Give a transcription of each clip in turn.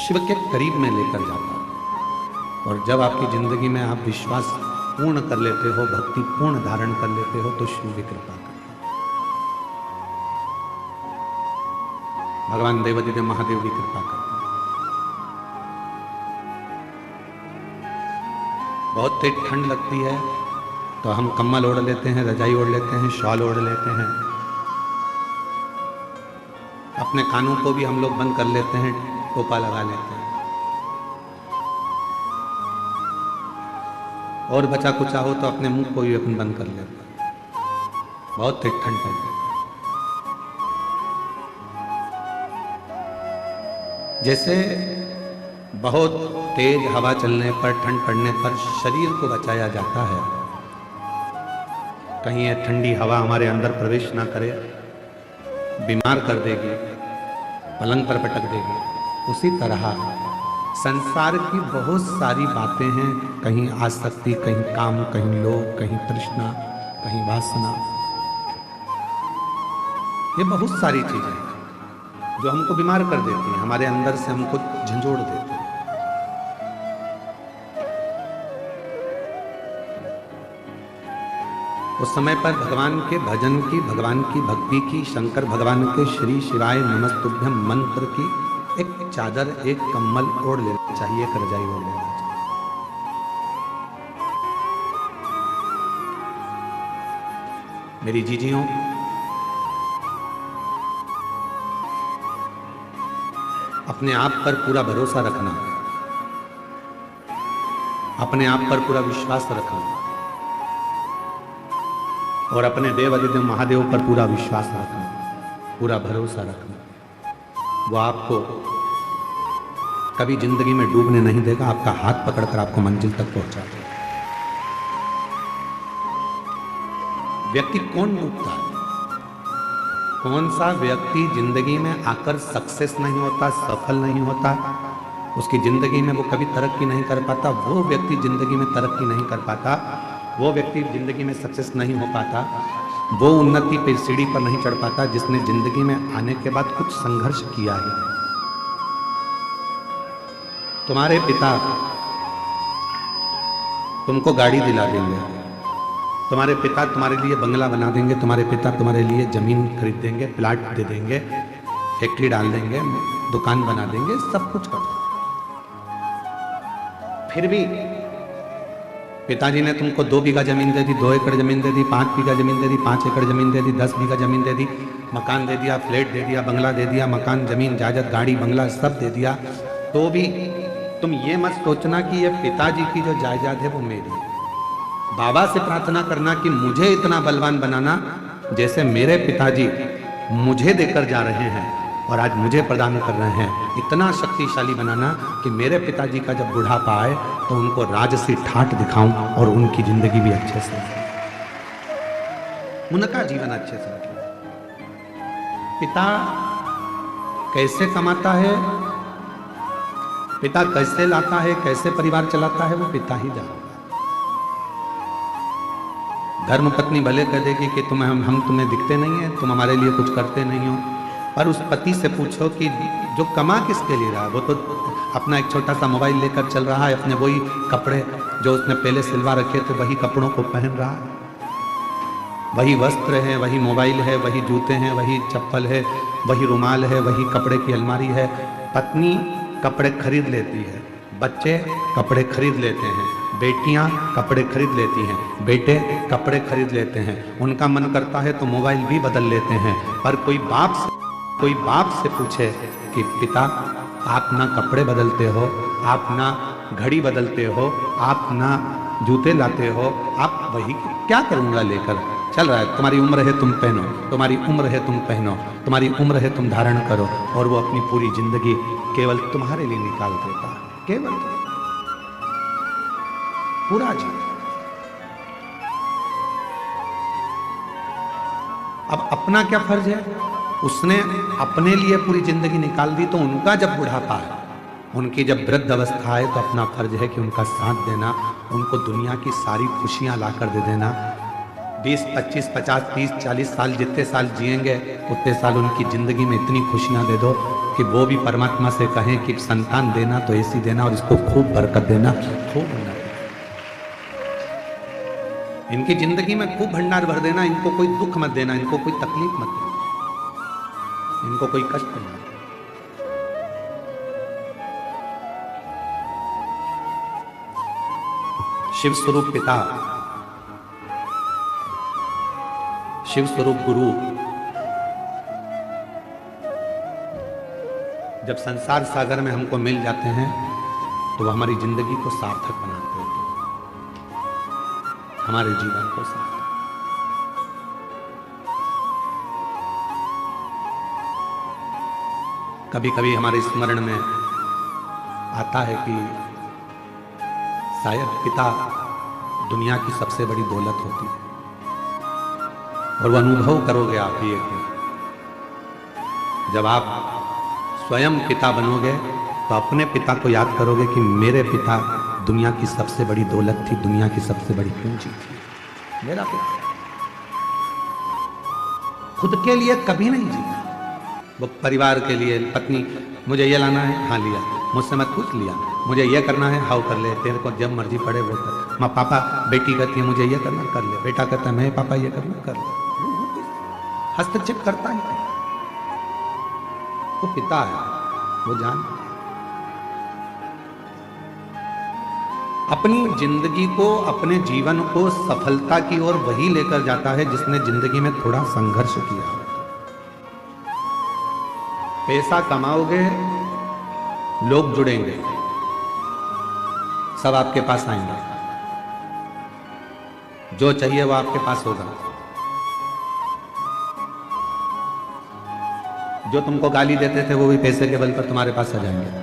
शिव के करीब में लेकर जाता है। और जब आपकी जिंदगी में आप विश्वास पूर्ण कर लेते हो, भक्ति पूर्ण धारण कर लेते हो, तो शिव भी कृपा करता है। भगवान देवादिदेव महादेव भी कृपा करते हैं। बहुत तेज ठंड लगती है तो हम कम्बल ओढ़ लेते हैं, रजाई ओढ़ लेते हैं, शॉल ओढ़ लेते हैं, अपने कानों को भी हम लोग बंद कर लेते हैं, टोपा लगा लेते हैं, और बचा कुचा हो तो अपने मुंह को भी अपन बंद कर लेते हैं। बहुत तेज ठंड पड़ती है। जैसे बहुत तेज हवा चलने पर, ठंड पड़ने पर शरीर को बचाया जाता है, कहीं ये ठंडी हवा हमारे अंदर प्रवेश ना करे, बीमार कर देगी, पलंग पर पटक देगी, उसी तरह संसार की बहुत सारी बातें हैं, कहीं आसक्ति, कहीं काम, कहीं लोभ, कहीं तृष्णा, कहीं वासना, ये बहुत सारी चीजें हैं जो हमको बीमार कर देती हैं, हमारे अंदर से हमको झंझोड़ देती हैं। उस समय पर भगवान के भजन की, भगवान की भक्ति की, शंकर भगवान के श्री शिवाय नमस्तुभ्यं मंत्र की एक चादर, एक कम्बल ओढ़ लेना चाहिए, एक रजाई ओढ़ लेना चाहिए। मेरी जीजियों, अपने आप पर पूरा भरोसा रखना, अपने आप पर पूरा विश्वास रखना, और अपने देवादिदेव महादेव पर पूरा विश्वास रखना, पूरा भरोसा रखना। वो आपको कभी जिंदगी में डूबने नहीं देगा, आपका हाथ पकड़कर आपको मंजिल तक पहुंचा देगा। व्यक्ति कौन डूबता है? कौन सा व्यक्ति जिंदगी में आकर सक्सेस नहीं होता, सफल नहीं होता, उसकी जिंदगी में वो कभी तरक्की नहीं कर पाता, वो व्यक्ति जिंदगी में तरक्की नहीं कर पाता, वो व्यक्ति जिंदगी में सक्सेस नहीं हो पाता, वो उन्नति पे सीढ़ी पर नहीं चढ़ पाता जिसने जिंदगी में आने के बाद कुछ संघर्ष किया है। तुम्हारे पिता तुमको गाड़ी दिला देंगे, तुम्हारे पिता तुम्हारे लिए बंगला बना देंगे, तुम्हारे पिता तुम्हारे लिए जमीन खरीद देंगे, प्लाट दे देंगे, फैक्ट्री डाल देंगे, दुकान बना देंगे, सब कुछ कर देंगे। फिर भी पिताजी ने तुमको 2 बीघा जमीन दे दी, 2 एकड़ जमीन दे दी, 5 बीघा जमीन दे दी, 5 एकड़ जमीन दे दी, 10 बीघा जमीन दे दी, मकान दे दिया, फ्लैट दे दिया, बंगला दे दिया, मकान, जमीन, जायदाद, गाड़ी, बंगला सब दे दिया, तो भी तुम ये मत सोचना कि ये पिताजी की जो जायदाद है वो मेरी है। बाबा से प्रार्थना करना कि मुझे इतना बलवान बनाना जैसे मेरे पिताजी मुझे देकर जा रहे हैं और आज मुझे प्रदान कर रहे हैं, इतना शक्तिशाली बनाना कि मेरे पिताजी का जब बुढ़ापा आए तो उनको राजसी ठाठ दिखाऊं और उनकी जिंदगी भी अच्छे से, उनका जीवन अच्छे से रखें। पिता कैसे कमाता है, पिता कैसे लाता है, कैसे परिवार चलाता है, वो पिता ही जानता है। धर्म पत्नी भले कह देगी कि हम तुम्हें दिखते नहीं है, तुम हमारे लिए कुछ करते नहीं हो, पर उस पति से पूछो कि जो कमा किसके लिए रहा, वो तो अपना एक छोटा सा मोबाइल लेकर चल रहा है, अपने वही कपड़े जो उसने पहले सिलवा रखे थे वही कपड़ों को पहन रहा है, वही वस्त्र है, वही मोबाइल है, वही जूते हैं, वही चप्पल है, वही रुमाल है, वही कपड़े की अलमारी है। पत्नी कपड़े खरीद लेती है, बच्चे कपड़े खरीद लेते हैं, बेटियां कपड़े खरीद लेती हैं, बेटे कपड़े खरीद लेते हैं, उनका मन करता है तो मोबाइल भी बदल लेते हैं। पर कोई बाप से पूछे कि पिता आप ना कपड़े बदलते हो, आप ना घड़ी बदलते हो, आप ना जूते लाते हो, आप वही क्या करूँगा लेकर चल रहा है, तुम्हारी उम्र है तुम पहनो, तुम्हारी उम्र है तुम पहनो, तुम्हारी उम्र है तुम धारण करो, और वो अपनी पूरी जिंदगी केवल तुम्हारे लिए निकाल देता है, केवल पूरा जीवन। अब अपना क्या फर्ज है, उसने अपने लिए पूरी जिंदगी निकाल दी, तो उनका जब बुढ़ापा है, उनकी जब वृद्ध अवस्था है, तो अपना फर्ज है कि उनका साथ देना, उनको दुनिया की सारी खुशियां ला कर दे देना, 20, 25, 50, 30, 40 साल जितने साल जिएंगे उतने साल उनकी जिंदगी में इतनी खुशियां दे दो कि वो भी परमात्मा से कहें कि संतान देना तो ऐसी देना और इसको खूब बरकत देना, खूब भंडार। इनकी जिंदगी में खूब भंडार भर देना, इनको कोई दुख मत देना, इनको कोई तकलीफ मत देना, इनको कोई कष्ट मत देना। शिव स्वरूप पिता, शिव स्वरूप गुरु जब संसार सागर में हमको मिल जाते हैं तो वो हमारी जिंदगी को सार्थक बनाते हैं, हमारे जीवन को सार्थक। कभी कभी हमारे स्मरण में आता है कि शायद पिता दुनिया की सबसे बड़ी दौलत होती है, और वो अनुभव करोगे आप ही एक दिन जब आप स्वयं पिता बनोगे तो अपने पिता को याद करोगे कि मेरे पिता दुनिया की सबसे बड़ी दौलत थी, दुनिया की सबसे बड़ी पूंजी थी। मेरा पिता खुद के लिए कभी नहीं जीता, वो परिवार के लिए, पत्नी मुझे ये लाना है, हाँ लिया, मुझसे मत पूछ, लिया, मुझे ये करना है, हाउ कर ले, तेरे को जब मर्जी पड़े वो कर। माँ पापा, बेटी कहती है मुझे ये करना, कर ले, बेटा कहता है मैं पापा ये करना, कर ले, हस्तक्षेप करता ही नहीं। वो पिता है, वो जान अपनी जिंदगी को, अपने जीवन को सफलता की ओर वही लेकर जाता है जिसने जिंदगी में थोड़ा संघर्ष किया। पैसा कमाओगे, लोग जुड़ेंगे, सब आपके पास आएंगे, जो चाहिए वो आपके पास होगा। जो तुमको गाली देते थे वो भी पैसे के बल पर तुम्हारे पास आ जाएंगे।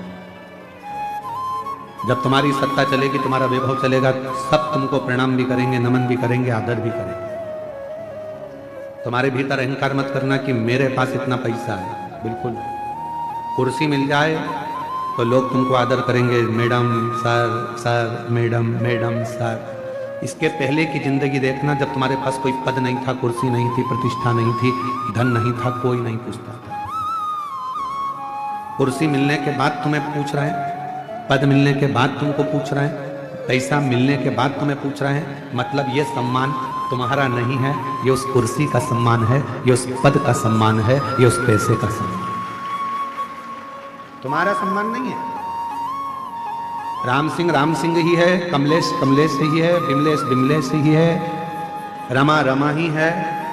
जब तुम्हारी सत्ता चलेगी, तुम्हारा वैभव चलेगा, सब तुमको प्रणाम भी करेंगे, नमन भी करेंगे, आदर भी करेंगे। तुम्हारे भीतर अहंकार मत करना कि मेरे पास इतना पैसा है, बिल्कुल। कुर्सी मिल जाए तो लोग तुमको आदर करेंगे, madam sir, sir madam, madam sir. इसके पहले की जिंदगी देखना, जब तुम्हारे पास कोई पद नहीं था, कुर्सी नहीं थी, प्रतिष्ठा नहीं थी, धन नहीं था, कोई नहीं पूछता था। कुर्सी मिलने के बाद तुम्हें पूछ रहे हैं, पद मिलने के बाद तुमको पूछ रहे हैं, पैसा मिलने के बाद तुम्हें पूछ रहे हैं, मतलब ये सम्मान तुम्हारा नहीं है, ये उस कुर्सी का सम्मान है, ये उस पद का सम्मान है, ये उस पैसे का सम्मान, तुम्हारा सम्मान नहीं है। राम सिंह ही है, कमलेश ही है, बिमलेश ही है, रमा ही है,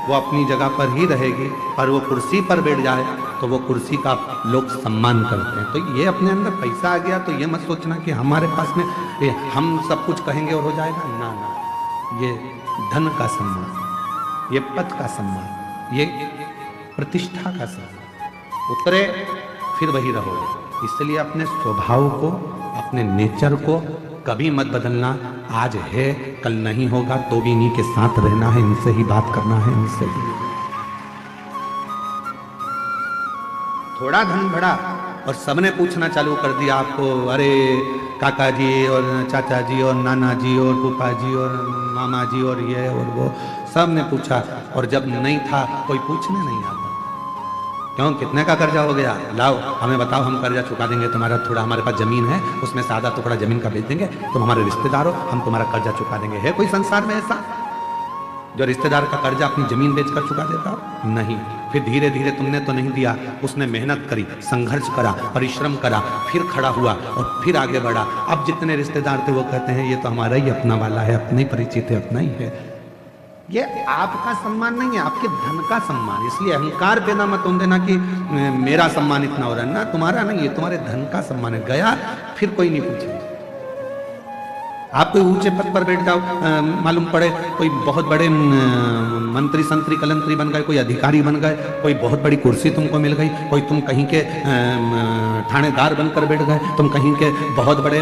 वो अपनी जगह पर ही रहेगी। पर वो कुर्सी पर बैठ जाए तो वो कुर्सी का लोग सम्मान करते हैं। तो ये अपने अंदर पैसा आ गया तो ये मत सोचना कि हमारे पास में हम सब कुछ कहेंगे और हो जाएगा, ना ना। ये धन का सम्मान, ये पद का सम्मान, ये प्रतिष्ठा का सम्मान, उतरे फिर वही रहोगे। इसलिए अपने स्वभाव को, अपने नेचर को कभी मत बदलना। आज है, कल नहीं होगा, तो भी इन्हीं के साथ रहना है, इनसे ही बात करना है, इनसे ही। थोड़ा धन बढ़ा और सबने पूछना चालू कर दिया आपको, अरे काका जी और चाचा जी और नाना जी और फूफा जी और मामा जी और ये और वो, सब ने पूछा। और जब नहीं था कोई पूछने नहीं आता। क्यों, कितने का कर्जा हो गया, लाओ हमें बताओ, हम कर्जा चुका देंगे तुम्हारा। थोड़ा हमारे पास जमीन है, उसमें से आधा टुकड़ा जमीन का बेच देंगे, तुम हमारे रिश्तेदार हो, हम तुम्हारा कर्जा चुका देंगे। है कोई संसार में ऐसा जो रिश्तेदार का कर्जा अपनी जमीन बेचकर चुका देता हो? नहीं। फिर धीरे धीरे तुमने तो नहीं दिया, उसने मेहनत करी, संघर्ष करा, परिश्रम करा, फिर खड़ा हुआ और फिर आगे बढ़ा। अब जितने रिश्तेदार थे वो कहते हैं ये तो हमारा ही अपना वाला है, अपना ही परिचित है, अपना ही है। ये आपका सम्मान नहीं है, आपके धन का सम्मान। इसलिए अहंकार पैदा मत होने देना कि मेरा सम्मान इतना हो रहा है ना, तुम्हारा नहीं है, तुम्हारे धन का सम्मान है। गया फिर कोई नहीं पूछेगा। आप कोई ऊंचे पद पर बैठ जाओ, मालूम पड़े कोई बहुत बड़े मंत्री संतरी कलंतरी बन गए, कोई अधिकारी बन गए, कोई बहुत बड़ी कुर्सी तुमको मिल गई, कोई तुम कहीं के थानेदार बनकर बैठ गए, तुम कहीं के बहुत बड़े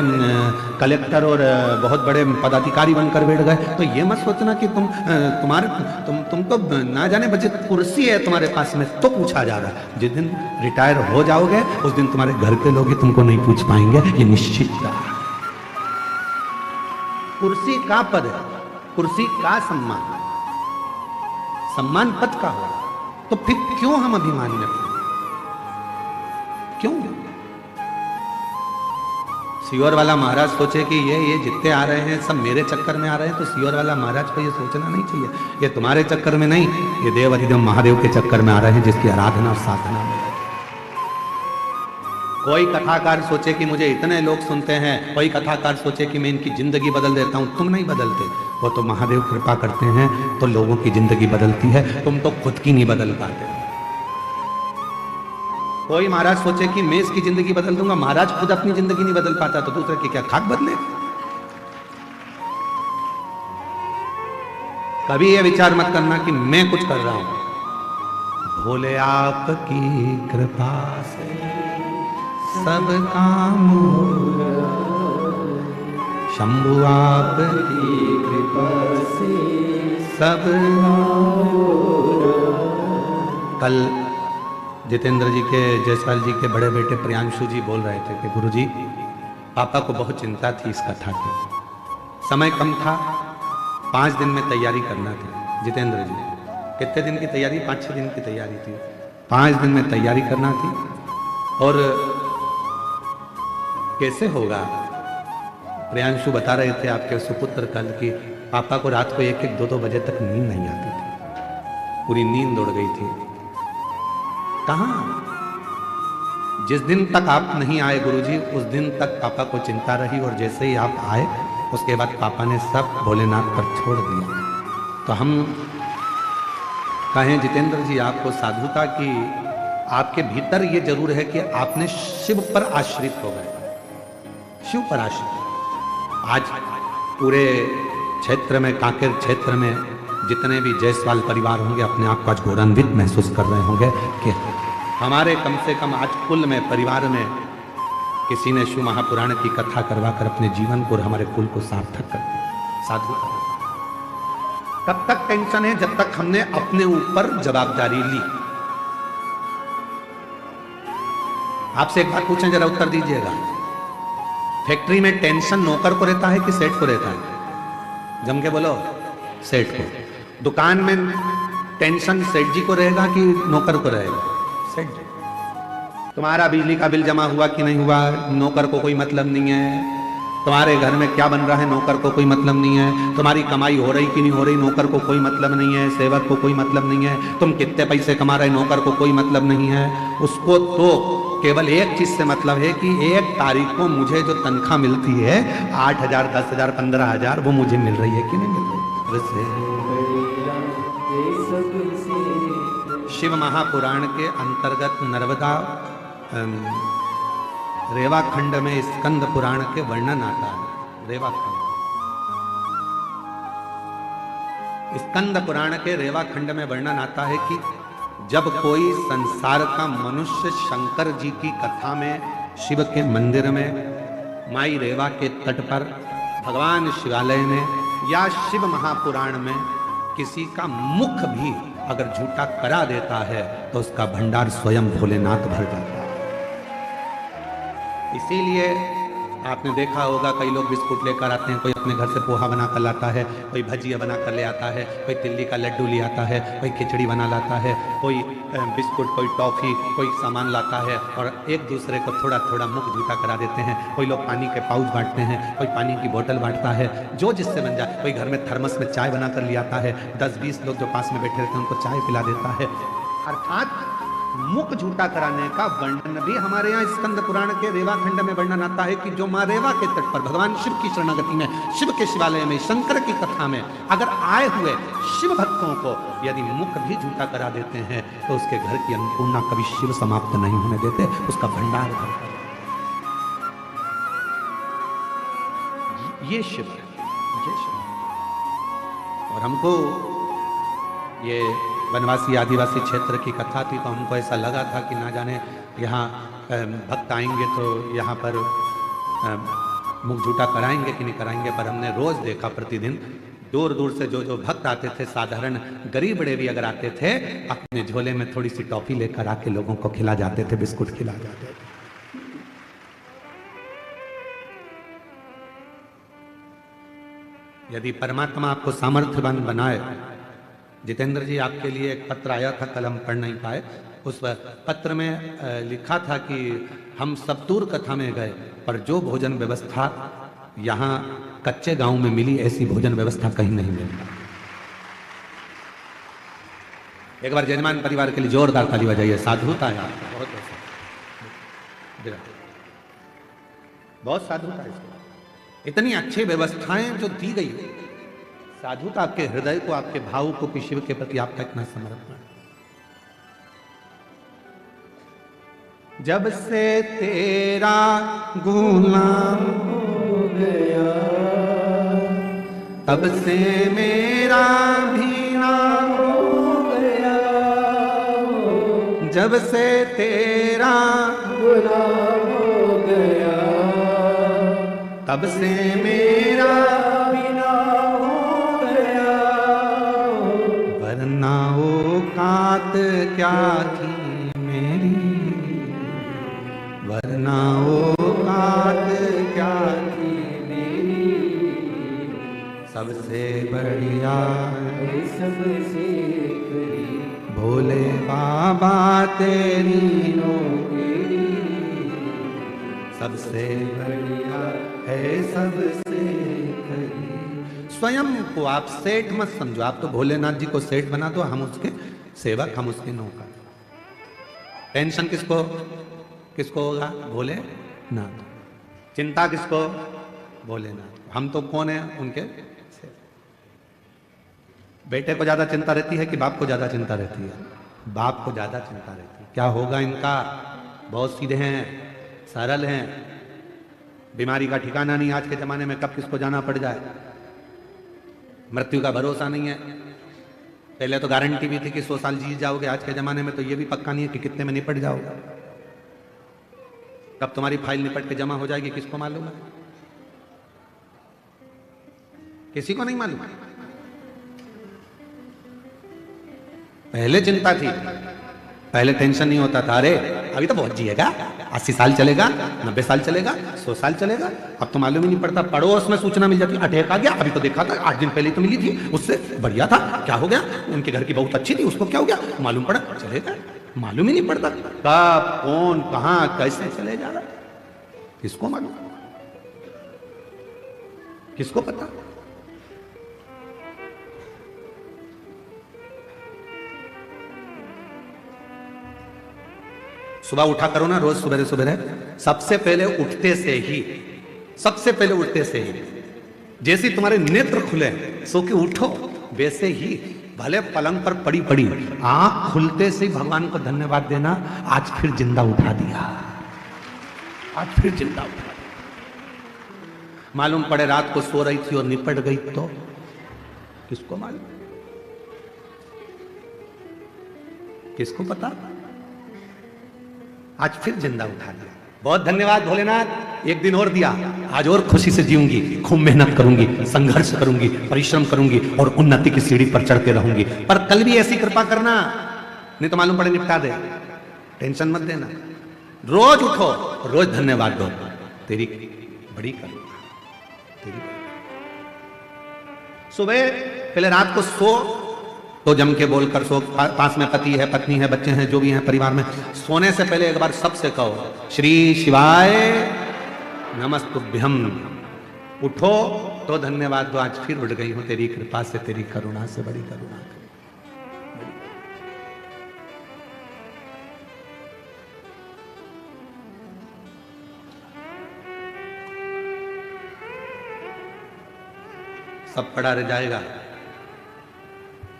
कलेक्टर और बहुत बड़े पदाधिकारी बनकर बैठ गए, तो ये मत सोचना कि तुम तो ना जाने बचे कुर्सी है तुम्हारे पास में तो पूछा जा रहा है। जिस दिन रिटायर हो जाओगे उस दिन तुम्हारे घर के लोग ही तुमको नहीं पूछ पाएंगे, ये निश्चित है। कुर्सी का पद है, कुर्सी का सम्मान। सम्मान पद का हो, तो फिर क्यों हम अभिमान में पड़े? क्यों? सियोर वाला महाराज सोचे कि ये जितने आ रहे हैं सब मेरे चक्कर में आ रहे हैं, तो सियोर वाला महाराज को ये सोचना नहीं चाहिए, ये तुम्हारे चक्कर में नहीं, ये देव अधिदेव महादेव के चक्कर में आ रहे हैं, जिसकी आराधना और साधना में। कोई कथाकार सोचे कि मुझे इतने लोग सुनते हैं, कोई कथाकार सोचे कि मैं इनकी जिंदगी बदल देता हूं, तुम नहीं बदलते, वो तो महादेव कृपा करते हैं तो लोगों की जिंदगी बदलती है, तुम तो खुद की नहीं बदल पाते। कोई महाराज सोचे कि मैं इसकी जिंदगी बदल दूंगा, महाराज खुद अपनी जिंदगी नहीं बदल पाता, तो दूसरे की क्या खाक बदले? कभी ये विचार मत करना कि मैं कुछ कर रहा हूं, भोले आपकी कृपा से सब काम, शंभु आपकी कृपा से सब। कल जितेंद्र जी के, जयसवाल जी के बड़े बेटे प्रियांशु जी बोल रहे थे कि गुरुजी पापा को बहुत चिंता थी इस कथा की, समय कम था, 5 दिन में तैयारी करना था। जितेंद्र जी कितने दिन की तैयारी? 5-6 दिन की तैयारी थी, 5 दिन में तैयारी करना थी। और कैसे होगा? प्रियांशु बता रहे थे आपके सुपुत्र कल की पापा को रात को 1-1, 2-2 बजे तक नींद नहीं आती थी, पूरी नींद उड़ गई थी। कहां? जिस दिन तक आप नहीं आए गुरुजी, उस दिन तक पापा को चिंता रही, और जैसे ही आप आए उसके बाद पापा ने सब भोलेनाथ पर छोड़ दिया। तो हम कहें जितेंद्र जी आपको साधुता की, आपके भीतर ये जरूर है कि आपने शिव पर आश्रित हो गए, शिव पर आश्रित। आज पूरे क्षेत्र में, कांकेर क्षेत्र में जितने भी जायसवाल परिवार होंगे अपने आप को आज गौरवान्वित महसूस कर रहे होंगे कि हमारे कम से कम आज कुल में, परिवार में किसी ने शिव महापुराण की कथा करवाकर अपने जीवन को और हमारे कुल को सार्थक कर दिया, साधु कर दिया। तब तक टेंशन है जब तक हमने अपने ऊपर जवाबदारी ली। आपसे एक बात पूछें, जरा उत्तर दीजिएगा। फैक्ट्री में टेंशन नौकर को रहता है कि सेठ को रहता है? जम के बोलो, सेठ को। दुकान में टेंशन सेठ जी को रहेगा कि नौकर को रहेगा? सेठ जी। तुम्हारा बिजली का बिल जमा हुआ कि नहीं हुआ, नौकर को कोई मतलब नहीं है। तुम्हारे घर में क्या बन रहा है, नौकर को कोई मतलब नहीं है। तुम्हारी कमाई हो रही कि नहीं हो रही, नौकर को कोई मतलब नहीं है, सेवक को कोई मतलब नहीं है। तुम कितने पैसे कमा रहे, नौकर को कोई मतलब नहीं है। उसको तो केवल एक चीज से मतलब है कि 1 तारीख को मुझे जो तनख्वाह मिलती है 8,000, 10,000, 15,000, वो मुझे मिल रही है कि नहीं मिल रही। शिव महापुराण के अंतर्गत नर्मदा रेवा खंड में स्कंद पुराण के वर्णन आता है। रेवा खंड, स्कंद पुराण के रेवा खंड में वर्णन आता है कि जब कोई संसार का मनुष्य शंकर जी की कथा में, शिव के मंदिर में, माई रेवा के तट पर, भगवान शिवालय में या शिव महापुराण में किसी का मुख भी अगर झूठा करा देता है तो उसका भंडार स्वयं भोलेनाथ भर जाता है। इसीलिए आपने देखा होगा कई लोग बिस्कुट लेकर आते हैं, कोई अपने घर से पोहा बना कर लाता है, कोई भजिया बना कर ले आता है, कोई तिल्ली का लड्डू ले आता है, कोई खिचड़ी बना लाता है, कोई बिस्कुट, कोई टॉफी, कोई सामान लाता है और एक दूसरे को थोड़ा थोड़ा मुख झूठा करा देते हैं। कोई लोग पानी के पाउच बांटते हैं, कोई पानी की बोतल बांटता है, जो जिससे बन जाए। कोई घर में थर्मस में चाय बना कर ले आता है, 10-20 लोग जो पास में बैठे रहते हैं उनको चाय पिला देता है। अर्थात मुख झूठा कराने का वर्णन भी हमारे यहाँ स्कंद पुराण के रेवा खंड में वर्णन आता है कि जो माँ रेवा के तट पर भगवान शिव की शरणागति में, शिव के शिवालय में, शंकर की कथा में अगर आए हुए शिव भक्तों को यदि मुख भी झूठा करा देते हैं तो उसके घर की अन्नपूर्णा कभी शिव समाप्त नहीं होने देते, उसका भंडार भरता है। ये शिव है, ये शिव। और हमको ये वनवासी आदिवासी क्षेत्र की कथा थी तो हमको ऐसा लगा था कि ना जाने यहाँ भक्त आएंगे तो यहाँ पर मुख झूठा कराएंगे कि नहीं कराएंगे, पर हमने रोज देखा, प्रतिदिन दूर दूर से जो जो भक्त आते थे, साधारण गरीब बड़े भी अगर आते थे, अपने झोले में थोड़ी सी टॉफी लेकर आके लोगों को खिला जाते थे, बिस्कुट खिला जाते थे। यदि परमात्मा आपको सामर्थ्यवान बनाए, जितेंद्र जी, आपके लिए एक पत्र आया था, कल हम पढ़ नहीं पाए। उस पत्र में लिखा था कि हम सप्तूर कथा में गए, पर जो भोजन व्यवस्था यहाँ कच्चे गांव में मिली, ऐसी भोजन व्यवस्था कहीं नहीं मिलता। एक बार जजमान परिवार के लिए जोरदार ताली बजाइए। साधुता है आपको, बहुत साधुता है इसको। इतनी अच्छी व्यवस्थाएं जो दी गई, साधुता आपके हृदय को, आपके भाव को, कि शिव के प्रति आपका इतना समर्पण। जब से तेरा गुलाम हो गया, तब से मेरा भी नाम हो गया। जब से तेरा गुलाम हो गया, तब से मेरा भी नाम हो गया। वरना औकात क्या थी मेरी, वरना औकात क्या थी मेरी। सबसे बढ़िया सबसे भोले बाबा तेरी नौकरी, सबसे बढ़िया है सबसे खरी। स्वयं को आप सेठ मत समझो, आप तो भोलेनाथ जी को सेठ बना दो, हम उसके सेवक, हम उसके नौकर। टेंशन किसको किसको होगा? भोलेनाथ। चिंता किसको? भोलेनाथ। हम तो कौन है? उनके सेवक। बेटे को ज्यादा चिंता रहती है कि बाप को ज्यादा चिंता रहती है? बाप को ज्यादा चिंता रहती है। क्या होगा इनका? बहुत सीधे हैं, सरल हैं, बीमारी का ठिकाना नहीं आज के जमाने में, कब किसको जाना पड़ जाए। मृत्यु का भरोसा नहीं है। पहले तो गारंटी भी थी कि 100 साल जी जाओगे, आज के जमाने में तो ये भी पक्का नहीं है कि कितने में निपट जाओगे। कब तुम्हारी फाइल निपट के जमा हो जाएगी, किसको मालूम है? किसी को नहीं मालूम। पहले चिंता थी, पहले टेंशन नहीं होता था, अरे अभी तो बहुत जिएगा, 80 साल चलेगा, 90 साल चलेगा, 100 साल चलेगा। अब तो मालूम ही नहीं पड़ता, पड़ोस में सूचना मिल जाती, अटैक आ गया, अभी तो देखा था, 8 दिन पहले तो मिली थी, उससे बढ़िया था, क्या हो गया, उनके घर की बहुत अच्छी थी, उसको क्या हो गया, मालूम पड़ा, चलेगा। मालूम ही नहीं पड़ता कब, कौन, कहां, कैसे चले जा रहा, किसको मालूम, किसको पता। सुबह उठा करो ना, रोज सुबह सुबह, सबसे पहले उठते से ही, सबसे पहले उठते से ही, जैसे तुम्हारे नेत्र खुले सो के उठो, वैसे ही भले पलंग पर पड़ी पड़ी आंख खुलते से ही भगवान को धन्यवाद देना, आज फिर जिंदा उठा दिया, आज फिर जिंदा उठा दिया। मालूम पड़े रात को सो रही थी और निपट गई तो किसको मालूम, किसको पता। आज फिर जिंदा उठा दिया, बहुत धन्यवाद भोलेनाथ, एक दिन और दिया, आज और खुशी से जीऊंगी, खूब मेहनत करूंगी, संघर्ष करूंगी, परिश्रम करूंगी और उन्नति की सीढ़ी पर चढ़ते रहूंगी। पर कल भी ऐसी कृपा करना, नहीं तो मालूम पड़े निपटा दे। टेंशन मत देना, रोज उठो, रोज धन्यवाद दो, तेरी बड़ी करुणा, तेरी। सुबह पहले रात को सो तो जम के बोलकर सो, पास में पति है, पत्नी है, बच्चे हैं, जो भी हैं परिवार में, सोने से पहले एक बार सबसे कहो श्री शिवाय नमस्तुभ्यम। उठो तो धन्यवाद दो, आज फिर उठ गई हूं तेरी कृपा से, तेरी करुणा से, बड़ी करुणा। सब पड़ा रह जाएगा,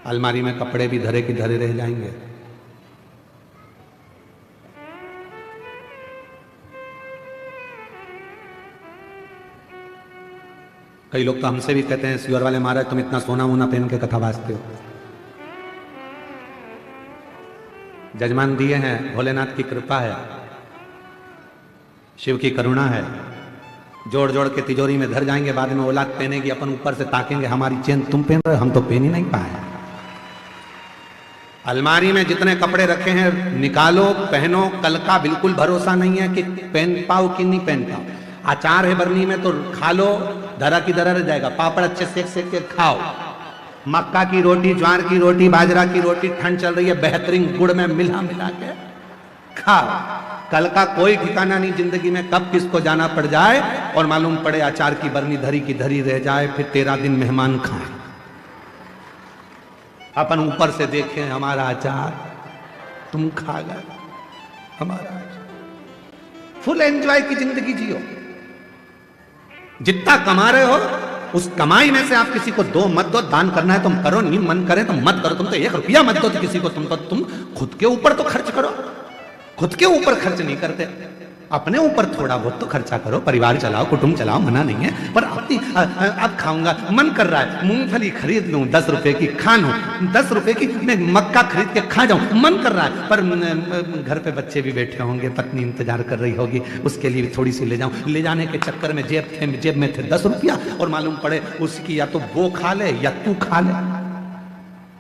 अलमारी में कपड़े भी धरे की धरे रह जाएंगे। कई लोग तो हमसे भी कहते हैं, सियोर वाले महाराज तुम इतना सोना वोना पहन के कथा वाचते हो। जजमान दिए हैं, भोलेनाथ की कृपा है, शिव की करुणा है, जोड़ जोड़ के तिजोरी में धर जाएंगे, बाद में औलाद पहनेगी, अपन ऊपर से ताकेंगे, हमारी चेन तुम पहन रहे हो, हम तो पहन ही नहीं पाए। अलमारी में जितने कपड़े रखे हैं निकालो, पहनो, कल का बिल्कुल भरोसा नहीं है कि पहन पाओ कि नहीं पहन पाओ। अचार है बरनी में तो खा लो, धरा की धरा रह जाएगा, पापड़ अच्छे सेक सेक के खाओ, मक्का की रोटी, ज्वार की रोटी, बाजरा की रोटी, ठंड चल रही है, बेहतरीन गुड़ में मिला मिला के खाओ। कल का कोई ठिकाना नहीं जिंदगी में, कब किसको जाना पड़ जाए और मालूम पड़े अचार की बरनी धरी की धरी रह जाए, फिर 13 दिन मेहमान खाए। अपन ऊपर से देखें हमारा अचार, तुम खा गए हमारा अचार। फुल एंजॉय की जिंदगी जियो। जितना कमा रहे हो उस कमाई में से आप किसी को दो, मत दो। दान करना है तुम करो, नहीं मन करे तो मत करो। तुम तो 1 रुपया मत दो तो किसी को, तुम खुद के ऊपर तो खर्च करो। खुद के ऊपर खर्च नहीं करते, अपने ऊपर थोड़ा बहुत तो खर्चा करो, परिवार चलाओ, कुटुंब चलाओ, मना नहीं है। पर अब खाऊंगा, मन कर रहा है मूंगफली खरीद लूं 10 रुपए की, खा लूं 10 रुपए की, मैं मक्का खरीद के खा जाऊं, मन कर रहा है। पर घर पे बच्चे भी बैठे होंगे, पत्नी इंतजार कर रही होगी, उसके लिए थोड़ी सी ले जाऊं। ले जाने के चक्कर में जेब में थे 10 रुपया और मालूम पड़े उसकी या तो वो खा ले या तू खा ले।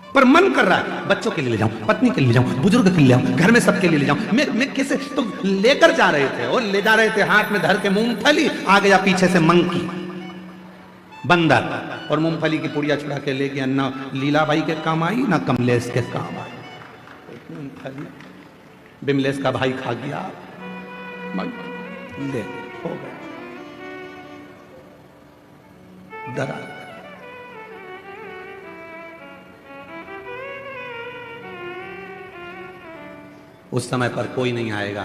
पर मन कर रहा है बच्चों के लिए ले जाऊं, पत्नी के लिए ले जाऊं, बुजुर्ग के लिए ले जाऊं, घर में सबके लिए ले जाऊं। मैं कैसे तो लेकर जा रहे थे और ले जा रहे थे हाथ में धर के मूंगफली, आ गया पीछे से मंकी, बंदर, और मूंगफली की पुड़िया छुड़ा के ले गया। ना लीलाबाई के काम आई ना कमलेश के काम आई। मूंगफली बिमलेश का भाई खा गया, ले हो गया डरा। उस समय पर कोई नहीं आएगा,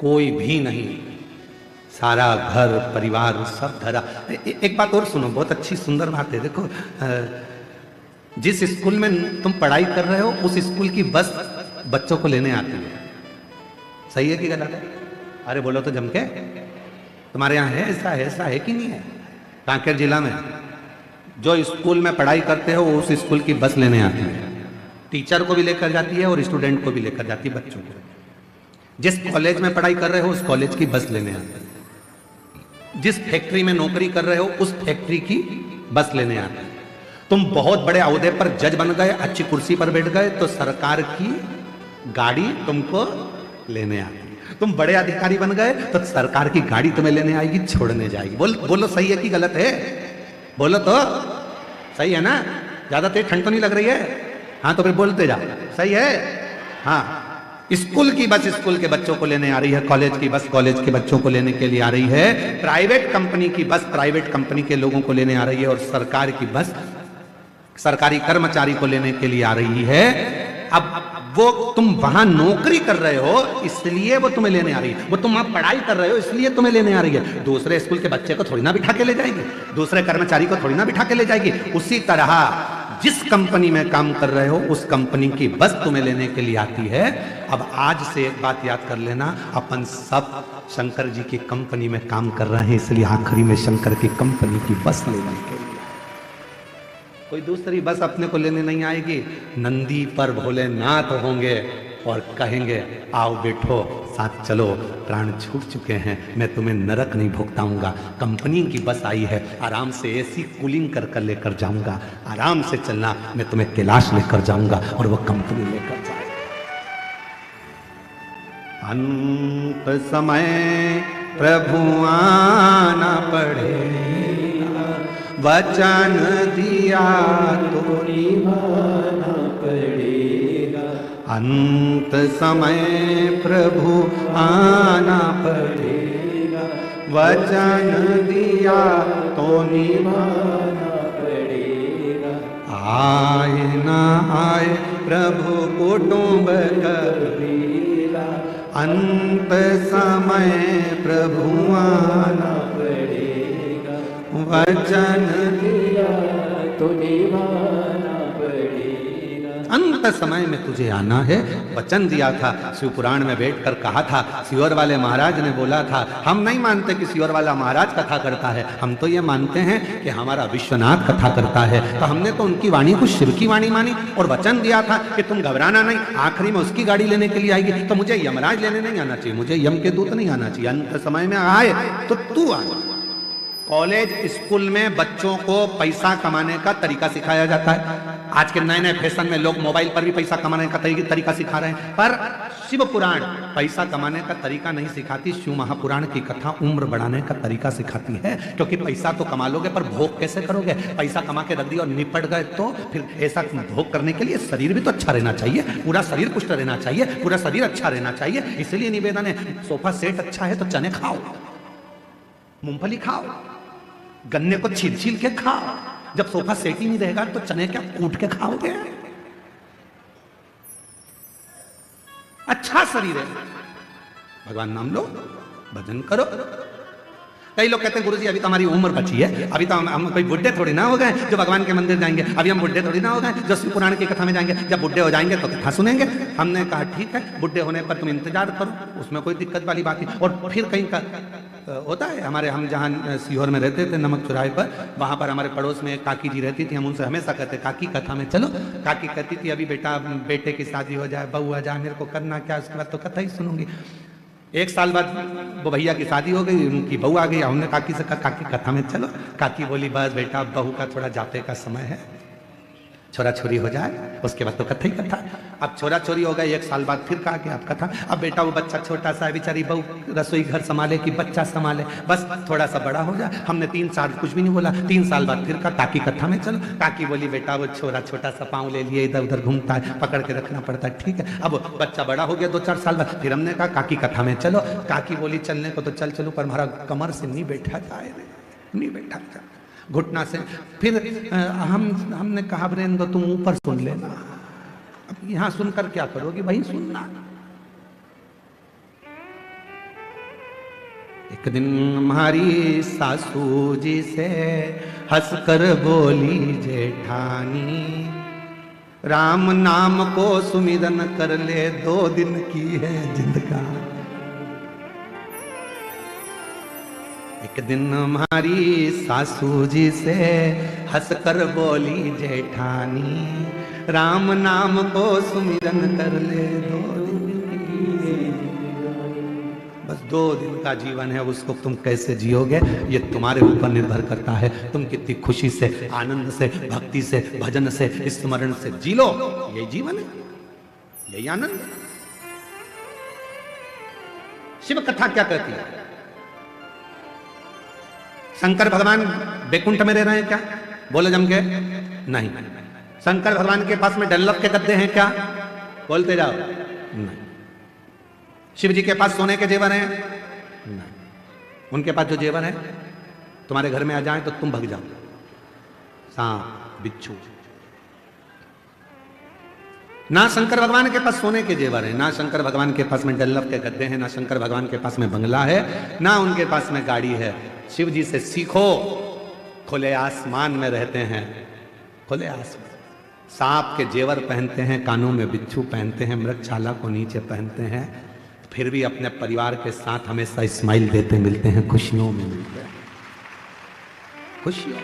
कोई भी नहीं, सारा घर परिवार सब धरा। एक बात और सुनो, बहुत अच्छी सुंदर बात है। देखो, जिस स्कूल में तुम पढ़ाई कर रहे हो उस स्कूल की बस बच्चों को लेने आती है। सही है कि गलत है? अरे बोलो तो जम के। तुम्हारे यहाँ है ऐसा है कि नहीं है? कांकेर जिला में जो स्कूल में पढ़ाई करते हो उस स्कूल की बस लेने आती है, टीचर को भी लेकर जाती है और स्टूडेंट को भी लेकर जाती है, बच्चों को। जिस कॉलेज में पढ़ाई कर रहे हो उस कॉलेज की बस लेने आती है। जिस फैक्ट्री में नौकरी कर रहे हो उस फैक्ट्री की बस लेने आती है। तुम बहुत बड़े ओहदे पर जज बन गए, अच्छी कुर्सी पर बैठ गए, तो सरकार की गाड़ी तुमको लेने आती है। तुम बड़े अधिकारी बन गए तो सरकार की गाड़ी तुम्हें लेने आएगी, छोड़ने जाएगी। बोलो सही है कि गलत है? बोलो तो सही है ना? ज्यादा तेज ठंड तो नहीं लग रही है? हाँ तो फिर बोलते जा, सही है? हाँ, स्कूल की बस स्कूल के बच्चों को लेने आ रही है, कॉलेज की बस कॉलेज के बच्चों को लेने के लिए आ रही है, प्राइवेट कंपनी की बस प्राइवेट कंपनी के लोगों को लेने आ रही है, और सरकार की बस सरकारी कर्मचारी को लेने के लिए आ रही है। अब वो तुम वहां नौकरी कर रहे हो इसलिए वो तुम्हें लेने आ रही है, वो तुम वहां पढ़ाई कर रहे हो इसलिए तुम्हें लेने आ रही है। दूसरे स्कूल के बच्चे को थोड़ी ना बिठा के ले जाएगी, दूसरे कर्मचारी को थोड़ी ना बिठा के ले जाएगी। उसी तरह जिस कंपनी में काम कर रहे हो उस कंपनी की बस तुम्हें लेने के लिए आती है। अब आज से एक बात याद कर लेना, अपन सब शंकर जी की कंपनी में काम कर रहे हैं, इसलिए आखिरी में शंकर की कंपनी की बस लेने के लिए। कोई दूसरी बस अपने को लेने नहीं आएगी। नंदी पर भोलेनाथ होंगे और कहेंगे आओ बैठो साथ चलो, प्राण छूट चुके हैं, मैं तुम्हें नरक नहीं भुगताऊंगा। कंपनी की बस आई है, आराम से एसी कूलिंग कर कर लेकर जाऊंगा, आराम से चलना, मैं तुम्हें कैलाश लेकर जाऊंगा और वो कंपनी लेकर जाएगा। अंत समय प्रभु आना पड़ेगा, वचन दिया तो निभाना पड़ेगा। अंत समय प्रभु आना पड़ेगा, वचन दिया तो निभाना पड़ेगा। आए ना आए प्रभु कुटुंब कबीरा, अंत समय प्रभु आना पड़ेगा, वचन दिया तो निभाना पड़ेगा। अंत समय में तुझे आना है, वचन दिया था। शिव पुराण में बैठकर कहा था, सियोर वाले महाराज ने बोला था, हम नहीं मानते कि सियोर वाला महाराज कथा करता है, हम तो ये मानते हैं कि हमारा विश्वनाथ कथा करता है। तो हमने तो उनकी वाणी को शिव की वाणी मानी और वचन दिया था कि तुम घबराना नहीं, आखिरी में उसकी गाड़ी लेने के लिए आएगी। तो मुझे यमराज लेने नहीं आना चाहिए, मुझे यम के दूत नहीं आना चाहिए। अंत समय में आए तो तू आना। कॉलेज स्कूल में बच्चों को पैसा कमाने का तरीका सिखाया जाता है। आज के नए नए फैशन में लोग मोबाइल पर भी पैसा कमाने का तरीका सिखा रहे हैं, पर शिव पुराण पैसा कमाने का तरीका नहीं सिखाती, शिव महापुराण की कथा उम्र बढ़ाने का तरीका सिखाती है। क्योंकि पैसा तो कमा लोगे पर भोग कैसे करोगे? पैसा कमा के रख दिया और निपट गए तो फिर ऐसा भोग करने के लिए शरीर भी तो अच्छा रहना चाहिए, पूरा शरीर पुष्ट रहना चाहिए, पूरा शरीर अच्छा रहना चाहिए। इसलिए निवेदन है, सोफा सेट अच्छा है तो चने खाओ, मूंगफली खाओ, गन्ने को छील छील के खाओ। जब सोफा सेट ही नहीं रहेगा तो चने क्या कूट के खाओगे? अच्छा शरीर है, भगवान नाम लो, भजन करो। कई लोग कहते हैं गुरुजी अभी तो हमारी उम्र बची है, अभी तो हम कोई बुढ़े थोड़ी ना हो गए जो भगवान के मंदिर जाएंगे, अभी हम बुढ़े थोड़ी ना हो गए जो शिव पुराण की कथा में जाएंगे, जब बुढ़े हो जाएंगे तो कथा सुनेंगे। हमने कहा ठीक है, बुढ़े होने पर तुम इंतजार करो, उसमें कोई दिक्कत वाली बात नहीं। और फिर कहीं का होता है, हमारे हम जहाँ सीहोर में रहते थे नमक चौराहे पर, वहाँ पर हमारे पड़ोस में एक काकी जी रहती थी। हम उनसे हमेशा कहते काकी कथा में चलो। काकी कहती थी अभी बेटा बेटे की शादी हो जाए, बहू आ जाए, मेरे को करना क्या, उसके बाद तो कथा ही सुनूंगी। एक साल बाद वो भैया की शादी हो गई, उनकी बहू आ गई। हमने काकी से कहा काकी कथा में चलो। काकी बोली बस बेटा बहू का थोड़ा जाते का समय है, छोरा छोरी हो जाए उसके बाद तो कथा ही कथा। अब छोरा छोरी हो गए, एक साल बाद फिर कहा कि आप कथा। अब बेटा वो बच्चा छोटा सा है, बेचारी बहू रसोई घर संभाले कि बच्चा संभाले, बस थोड़ा सा बड़ा हो जाए। हमने 3 साल कुछ भी नहीं बोला। 3 साल बाद फिर कहा काकी कथा में चलो। काकी बोली बेटा वो छोरा छोटा सा पाँव ले लिए इधर उधर घूमता है, पकड़ के रखना पड़ता है, ठीक है। अब बच्चा बड़ा हो गया 2-4 साल बाद, फिर हमने कहा काकी कथा में चलो। काकी बोली चलने को तो चल चलो पर हमारा कमर से नहीं बैठा जाए, नहीं बैठा जाए घुटना से। फिर हमने कहा बरेंद्र तुम ऊपर सुन लेना, अब यहां सुनकर क्या करोगे, वहीं सुनना। एक दिन हमारी सासू जी से हंसकर बोली जेठानी, राम नाम को सुमिरन कर ले 2 दिन की है जिंदगानी। एक दिन हमारी सासू जी से हंसकर बोली जेठानी, राम नाम को सुमिरन कर ले 2 दिन की, बस 2 दिन का जीवन है, उसको तुम कैसे जियोगे ये तुम्हारे ऊपर निर्भर करता है। तुम कितनी खुशी से, आनंद से, भक्ति से, भजन से, स्मरण से जी लो, यही जीवन है, यही आनंद। शिव कथा क्या कहती है? शंकर भगवान बैकुंठ में रह रहे हैं क्या? बोलो जम के नहीं। शंकर भगवान के पास में डनलप के गद्दे हैं क्या? बोलते जाओ नहीं। शिव जी के पास सोने के जेवर हैं? नहीं। उनके पास जो जेवर है तुम्हारे घर में आ जाए तो तुम भग जाओ, सांप बिच्छू। ना शंकर भगवान के पास सोने के जेवर है, ना शंकर भगवान के पास में डनलप के गद्दे हैं, ना शंकर भगवान के पास में बंगला है, ना उनके पास में गाड़ी है। शिव जी से सीखो, खुले आसमान में रहते हैं, खुले आसमान, सांप के जेवर पहनते हैं, कानों में बिच्छू पहनते हैं, मृगछाला को नीचे पहनते हैं, फिर भी अपने परिवार के साथ हमेशा स्माइल देते मिलते हैं, खुशियों में मिलते हैं, खुशियों।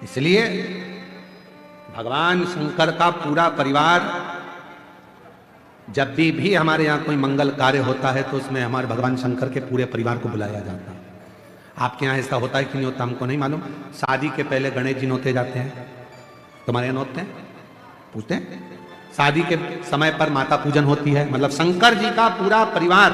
इसलिए भगवान शंकर का पूरा परिवार, जब भी हमारे यहाँ कोई मंगल कार्य होता है तो उसमें हमारे भगवान शंकर के पूरे परिवार को बुलाया जाता है। आपके यहाँ ऐसा होता है कि नहीं होता हमको नहीं मालूम। शादी के पहले गणेश जी नोते जाते हैं, तुम्हारे यहाँ नोते हैं? पूछते हैं। शादी के समय पर माता पूजन होती है, मतलब शंकर जी का पूरा परिवार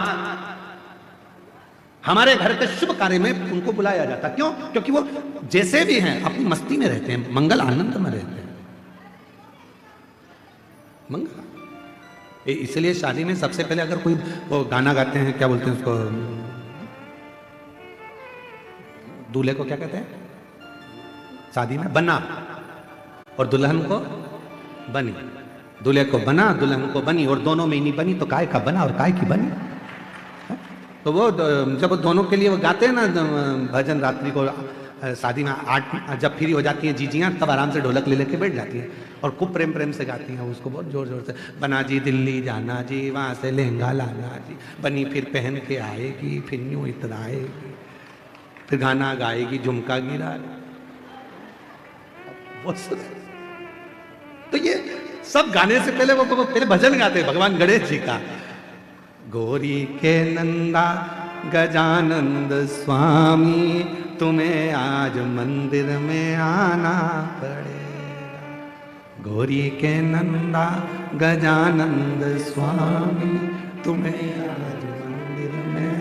हमारे घर के शुभ कार्य में उनको बुलाया जाता। क्यों? क्योंकि वो जैसे भी हैं अपनी मस्ती में रहते हैं, मंगल आनंद में रहते हैं, मंगल। इसलिए शादी में सबसे पहले अगर कोई वो गाना गाते हैं, क्या बोलते हैं उसको, दूल्हे को क्या कहते हैं शादी में? बना, और दुल्हन को बनी। दूल्हे को बना, दुल्हन को बनी, और दोनों में ही नहीं बनी तो काय का बना और काय की बनी। तो वो जब दोनों के लिए वो गाते हैं ना भजन, रात्रि को शादी में 8 जब फ्री हो जाती हैं जीजियाँ, तब आराम से ढोलक ले लेके बैठ जाती हैं और खूब प्रेम प्रेम से गाती हैं उसको बहुत जोर जोर से। बना जी दिल्ली जाना जी, वहाँ से लहंगा लाना जी, बनी फिर पहन के आएगी, फिर यूँ इतराएगी, फिर गाना गाएगी, झुमका गिरा। तो ये सब गाने से पहले वो पहले भजन गाते हैं भगवान गणेश जी का। गौरी के नंदा गजानंद स्वामी, तुम्हें आज मंदिर में आना पड़ेगा। गौरी के नंदा गजानंद स्वामी तुम्हें आज मंदिर में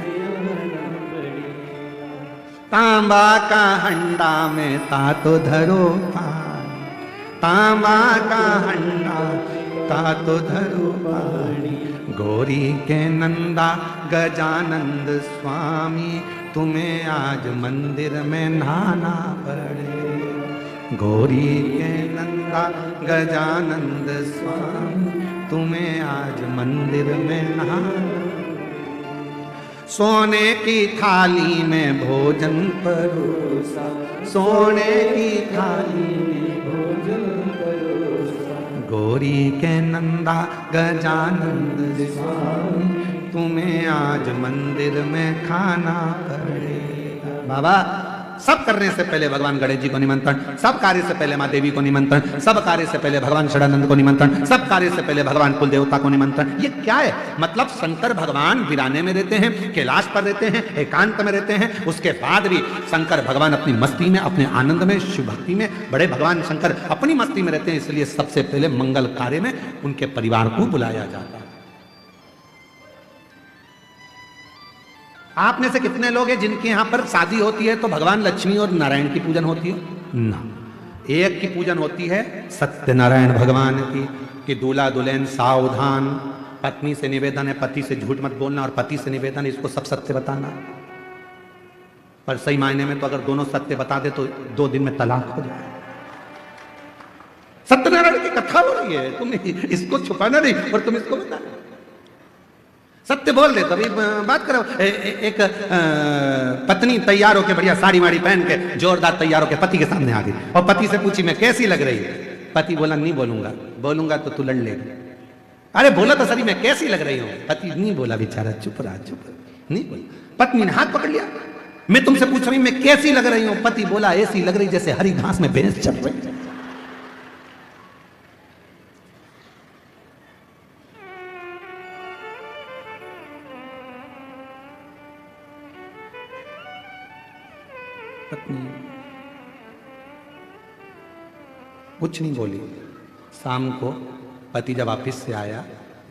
तांबा का हंडा में तातो धरो पानी, तांबा का हंडा तातो धरो पानी। गौरी के नंदा गजानंद स्वामी तुम्हें आज मंदिर में नहाना पड़े। गौरी के नंदा गजानंद स्वामी तुम्हें आज मंदिर में नहाना। सोने की थाली में भोजन परोसा, सोने की थाली में भोजन परोसा। गौरी के नंदा गजानंद स्वामी तुम्हें आज मंदिर में खाना पड़ेगा। बाबा सब करने से पहले भगवान गणेश जी को निमंत्रण, सब कार्य से पहले माँ देवी को निमंत्रण, सब कार्य से पहले भगवान षडानंद को निमंत्रण, सब कार्य से पहले भगवान कुल देवता को निमंत्रण। ये क्या है? मतलब शंकर भगवान वीराने में रहते हैं, कैलाश पर रहते हैं, एकांत में रहते हैं। उसके बाद भी शंकर भगवान अपनी मस्ती में, अपने आनंद में, शिव भक्ति में, बड़े भगवान शंकर अपनी मस्ती में रहते हैं। इसलिए सबसे पहले मंगल कार्य में उनके परिवार को बुलाया जाता है। आप में से कितने लोग हैं जिनके यहां पर शादी होती है तो भगवान लक्ष्मी और नारायण की पूजन होती है? ना, एक की पूजन होती है सत्यनारायण भगवान की, कि दूल्हा दुल्हन सावधान, पत्नी से निवेदन है पति से झूठ मत बोलना, और पति से निवेदन है इसको सब सत्य बताना। पर सही मायने में तो अगर दोनों सत्य बता दे तो 2 दिन में तलाक हो जाए। सत्यनारायण की कथा हो रही है, तुम इसको छुपाना नहीं और तुम इसको बताना। सत्य बोल दे तभी बात करो। एक पत्नी तैयार होके बढ़िया साड़ी वाड़ी पहन के जोरदार तैयार होके पति के सामने आ गई और पति से पूछी मैं कैसी लग रही है? पति बोला नहीं बोलूंगा, बोलूंगा तो तू लड़ लेगी। अरे बोला तो सही मैं कैसी लग रही हूं? पति नहीं बोला, बेचारा चुप रहा, चुप नहीं बोला। पत्नी ने हाथ पकड़ लिया, मैं तुमसे पूछ रही मैं कैसी लग रही हूं? पति बोला ऐसी लग रही जैसे हरी घास में भैंस चल रही। पत्नी कुछ नहीं बोली। शाम को पति जब ऑफिस से आया,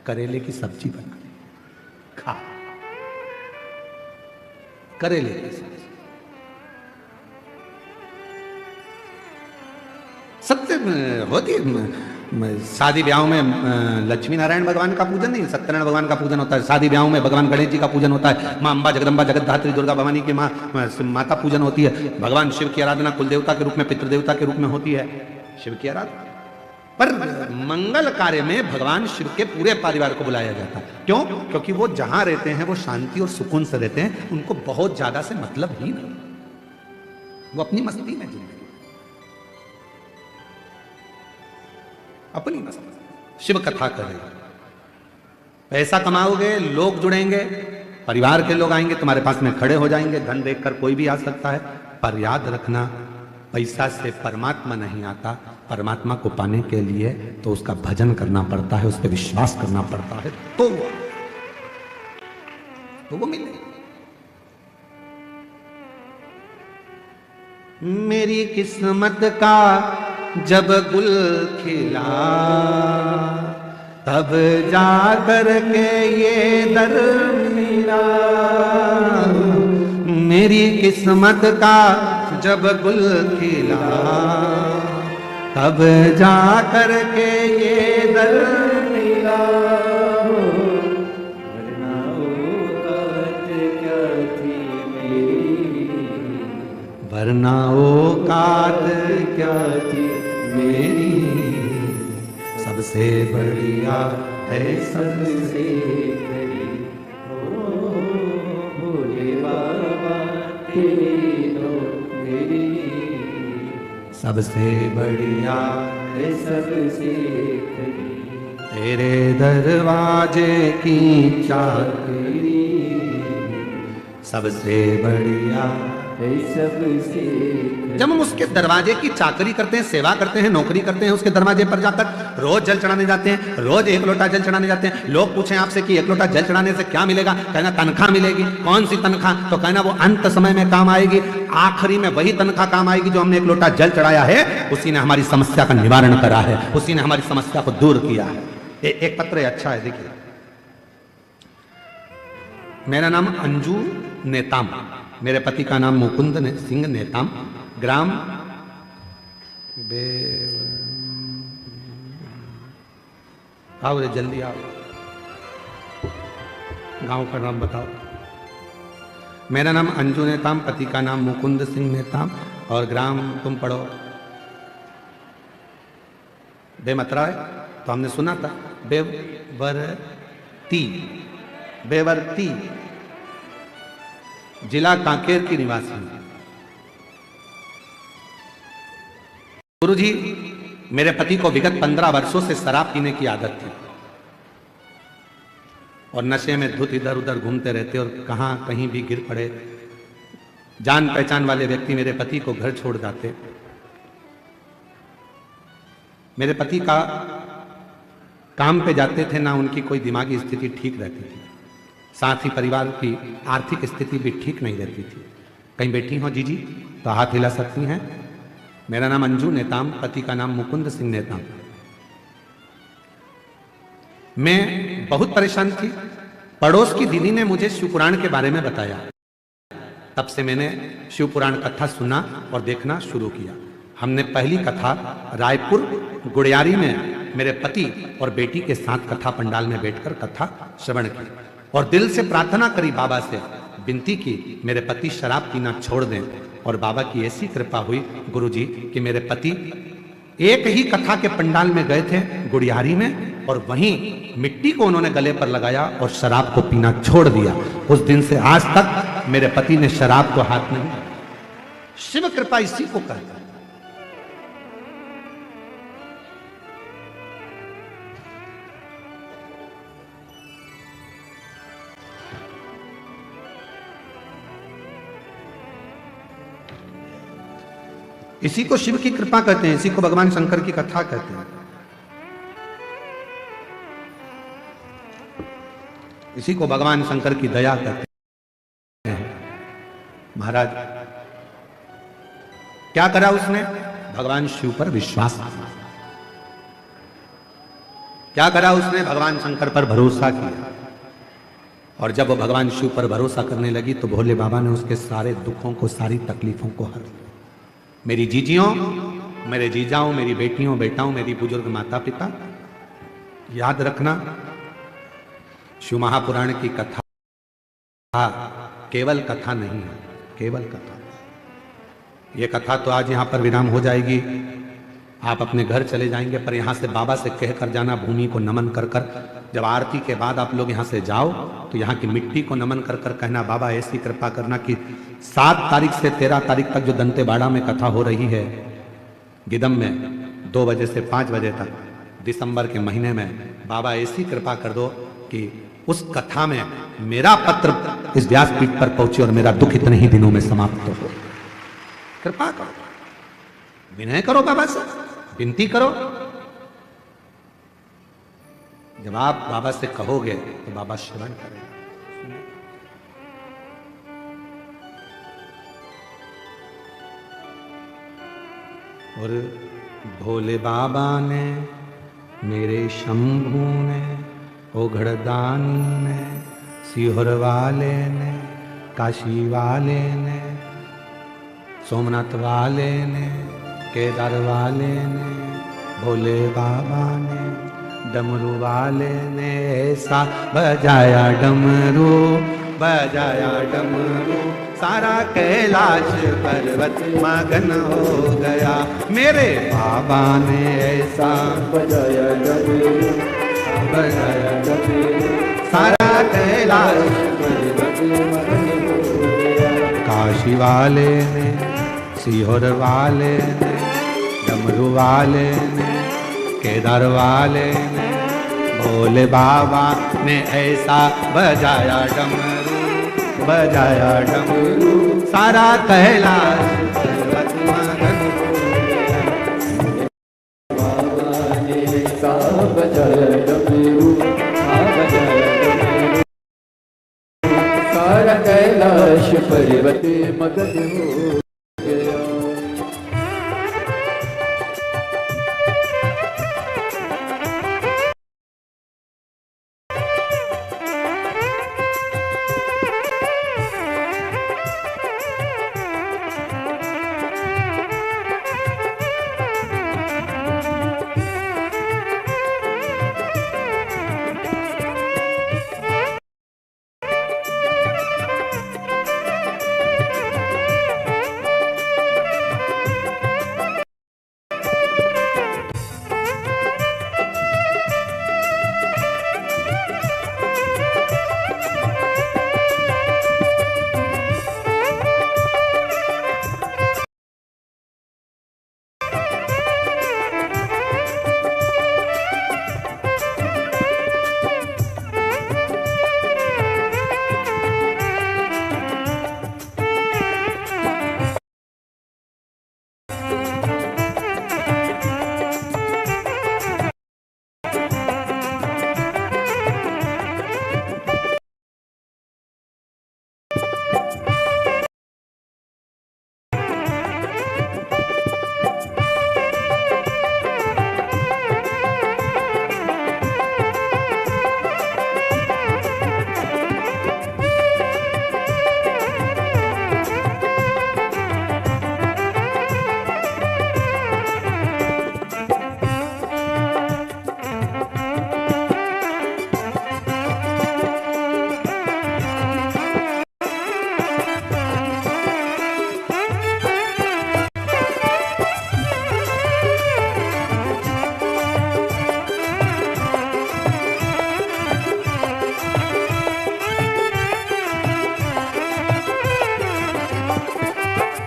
करेले की सब्जी बना ली, खा। करेले की सब्जी सत्य होती है। शादी ब्याह में लक्ष्मी नारायण भगवान का पूजन नहीं, सत्यनारायण भगवान का पूजन होता है। शादी ब्याह में भगवान गणेश जी का पूजन होता है। माँ अम्बा जगदम्बा जगतधात्री दुर्गा भवानी की माता पूजन होती है। भगवान शिव की आराधना कुल देवता के रूप में, पितृदेवता के रूप में होती है, शिव की आराधना। पर मंगल कार्य में भगवान शिव के पूरे परिवार को बुलाया जाता है। क्यों? क्योंकि वो जहां रहते हैं वो शांति और सुकून से रहते हैं, उनको बहुत ज्यादा से मतलब ही नहीं, वो अपनी मस्ती में जिंदगी, अपनी मस्ती। शिव कथा करेगा, पैसा कमाओगे, लोग जुड़ेंगे, परिवार के लोग आएंगे, तुम्हारे पास में खड़े हो जाएंगे। धन देखकर कोई भी आ सकता है, पर याद रखना पैसा से परमात्मा नहीं आता। परमात्मा को पाने के लिए तो उसका भजन करना पड़ता है, उस पर विश्वास करना पड़ता है, तो वो मिले। मेरी किस्मत का जब गुल खिला, तब जा कर के ये दर मिला। मेरी किस्मत का जब गुल खिला, तब जा कर के ये दर मिला। वरना औकात क्या थी मेरी, वरना औकात क्या थी मेरी। सबसे बढ़िया है सबसे बड़ी, ओ भोले बाबा तेरी मेरी। सबसे बढ़िया है सबसे बड़ी, तेरे दरवाजे की चाकरी। सबसे बढ़िया जब हम उसके दरवाजे की चाकरी करते हैं, सेवा करते हैं, नौकरी करते हैं, उसके दरवाजे पर जाकर रोज जल चढ़ाने जाते हैं, रोज 1 लोटा जल चढ़ाने जाते हैं। लोग पूछें आपसे कि 1 लोटा जल चढ़ाने से क्या मिलेगा, कहना तनख्वाह मिलेगी। कौन सी तनख्वाह? तो कहना वो अंत समय में काम आएगी, आखिरी में वही तनख्वाह काम आएगी जो हमने 1 लोटा जल चढ़ाया है, उसी ने हमारी समस्या का निवारण करा है, उसी ने हमारी समस्या को दूर किया है। एक पत्र अच्छा है, देखिए। मेरा नाम अंजू नेताम, मेरे पति का नाम मुकुंद सिंह नेताम, ग्राम आओ रे जल्दी आओ, गांव का नाम बताओ। मेरा नाम अंजू नेताम, पति का नाम मुकुंद सिंह नेताम और ग्राम तुम पढ़ो बेमतरा है, तो हमने सुना था बेवरती, जिला कांकेर की निवासी हूं। गुरुजी, मेरे पति को विगत 15 वर्षों से शराब पीने की आदत थी और नशे में धुत इधर उधर घूमते रहते और कहां कहीं भी गिर पड़े। जान पहचान वाले व्यक्ति मेरे पति को घर छोड़ जाते। मेरे पति का काम पे जाते थे ना, उनकी कोई दिमागी स्थिति ठीक रहती थी, साथ ही परिवार की आर्थिक स्थिति भी ठीक नहीं रहती थी। कहीं बैठी हो जीजी तो हाथ हिला सकती हैं। मेरा नाम अंजू नेताम, पति का नाम मुकुंद सिंह नेताम। मैं बहुत परेशान थी। पड़ोस की दीदी ने मुझे शिवपुराण के बारे में बताया, तब से मैंने शिवपुराण कथा सुना और देखना शुरू किया। हमने पहली कथा रायपुर गुड़ियारी में मेरे पति और बेटी के साथ कथा पंडाल में बैठकर कथा श्रवण की और दिल से प्रार्थना करी, बाबा से विनती की मेरे पति शराब पीना छोड़ दें। और बाबा की ऐसी कृपा हुई गुरुजी कि मेरे पति एक ही कथा के पंडाल में गए थे गुड़ियारी में और वहीं मिट्टी को उन्होंने गले पर लगाया और शराब को पीना छोड़ दिया। उस दिन से आज तक मेरे पति ने शराब को हाथ नहीं। शिव कृपा इसी को कहते हैं। इसी को शिव की कृपा कहते हैं, इसी को भगवान शंकर की कथा कहते हैं, इसी को भगवान शंकर की दया कहते हैं। महाराज क्या करा उसने? भगवान शिव पर विश्वास किया। क्या करा उसने? भगवान शंकर पर भरोसा किया। और जब वो भगवान शिव पर भरोसा करने लगी तो भोले बाबा ने उसके सारे दुखों को, सारी तकलीफों को हर लिया। मेरी जीजियों, मेरे जीजाओं, मेरी बेटियों बेटाओं, मेरी बुजुर्ग माता पिता, याद रखना शिव महापुराण की कथा केवल कथा नहीं है, केवल कथा। ये कथा तो आज यहाँ पर विराम हो जाएगी, आप अपने घर चले जाएंगे, पर यहाँ से बाबा से कह कर जाना, भूमि को नमन कर कर, जब आरती के बाद आप लोग यहाँ से जाओ तो यहाँ की मिट्टी को नमन कर कर कहना, बाबा ऐसी कृपा करना कि 7 तारीख से 13 तारीख तक जो दंतेवाड़ा में कथा हो रही है, गिदम में 2 बजे से 5 बजे तक दिसंबर के महीने में, बाबा ऐसी कृपा कर दो कि उस कथा में मेरा पत्र इस व्यासपीठ पर पहुंचे और मेरा दुख इतने ही दिनों में समाप्त हो। कृपा करो, विनय करो, बाबा से विनती करो। जब आप बाबा से कहोगे तो बाबा श्रवण करेगा। और भोले बाबा ने, मेरे शंभू ने, ओघड़दानी ने, सीहोर वाले ने, काशी वाले ने, सोमनाथ वाले ने, केदार वाले ने, भोले बाबा ने, डमरू वाले ने ऐसा बजाया डमरू, बजाया डमरू, सारा कैलाश पर्वत मगन हो गया। मेरे बाबा ने ऐसा बजाया डमरू, बजाया डमरू, सारा कैलाश पर्वत मगन हो गया। काशी वाले ने, सीहोर वाले ने, डमरू वाले ने, केदार वाले ने, भोले बाबा ने ऐसा बजाया डमरू, बजाया डमरू, सारा कैलाश पर्वत मगन हो गया। बाबा ने ऐसा सारा कैलाश पर्वत मगन हो गया।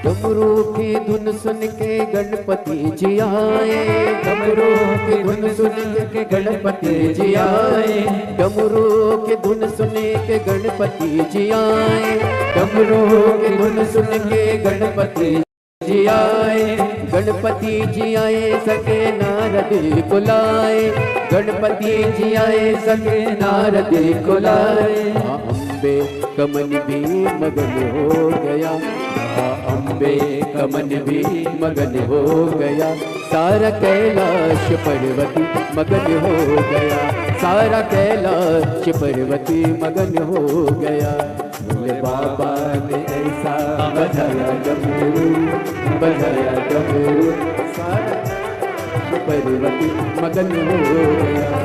डमरू की धुन सुन के गणपति जी आए, डमरू की धुन सुन के गणपति जी आए, डमरू की धुन सुन के गणपति जी आए, डमरू की धुन सुन के गणपति जी आए, गणपति जी आए सके नारद बुलाए, गणपति जी आए सके नारद बुलाए। अम्बे कमन भी मगन हो गया, अम्बे कमन भी मगन हो गया, सारा कैलाश पर्वती मगन हो गया, सारा कैलाश पर्वती मगन हो गया। भोले बाबा ने ऐसा बजाया डमरू, बजाया डमरू, सारा पर्वती मगन हो गया।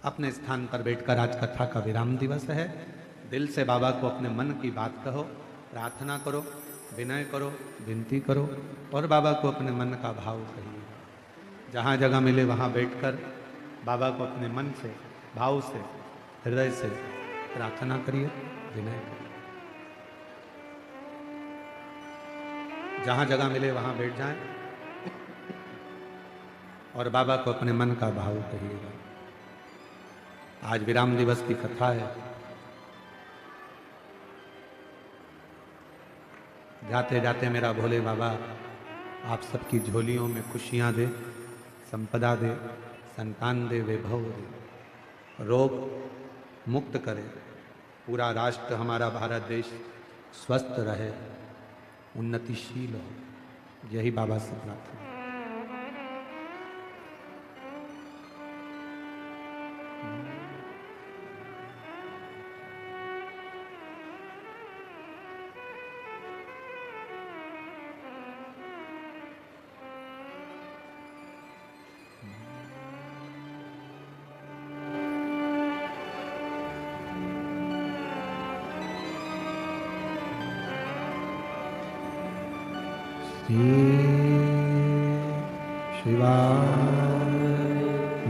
अपने स्थान पर बैठकर आज कथा का विराम दिवस है। दिल से बाबा को अपने मन की बात कहो, प्रार्थना करो, विनय करो, विनती करो और बाबा को अपने मन का भाव कहिए। जहाँ जगह मिले वहाँ बैठकर बाबा को अपने मन से, भाव से, हृदय से प्रार्थना करिए, विनय करिए। जहाँ जगह मिले वहाँ बैठ जाएं और बाबा को अपने मन का भाव कहिएगा। आज विराम दिवस की कथा है। जाते जाते मेरा भोले बाबा आप सबकी झोलियों में खुशियां दे, संपदा दे, संतान दे, वैभव दे, रोग मुक्त करे, पूरा राष्ट्र हमारा भारत देश स्वस्थ रहे, उन्नतिशील हो। यही बाबा से प्रार्थना। शिवाय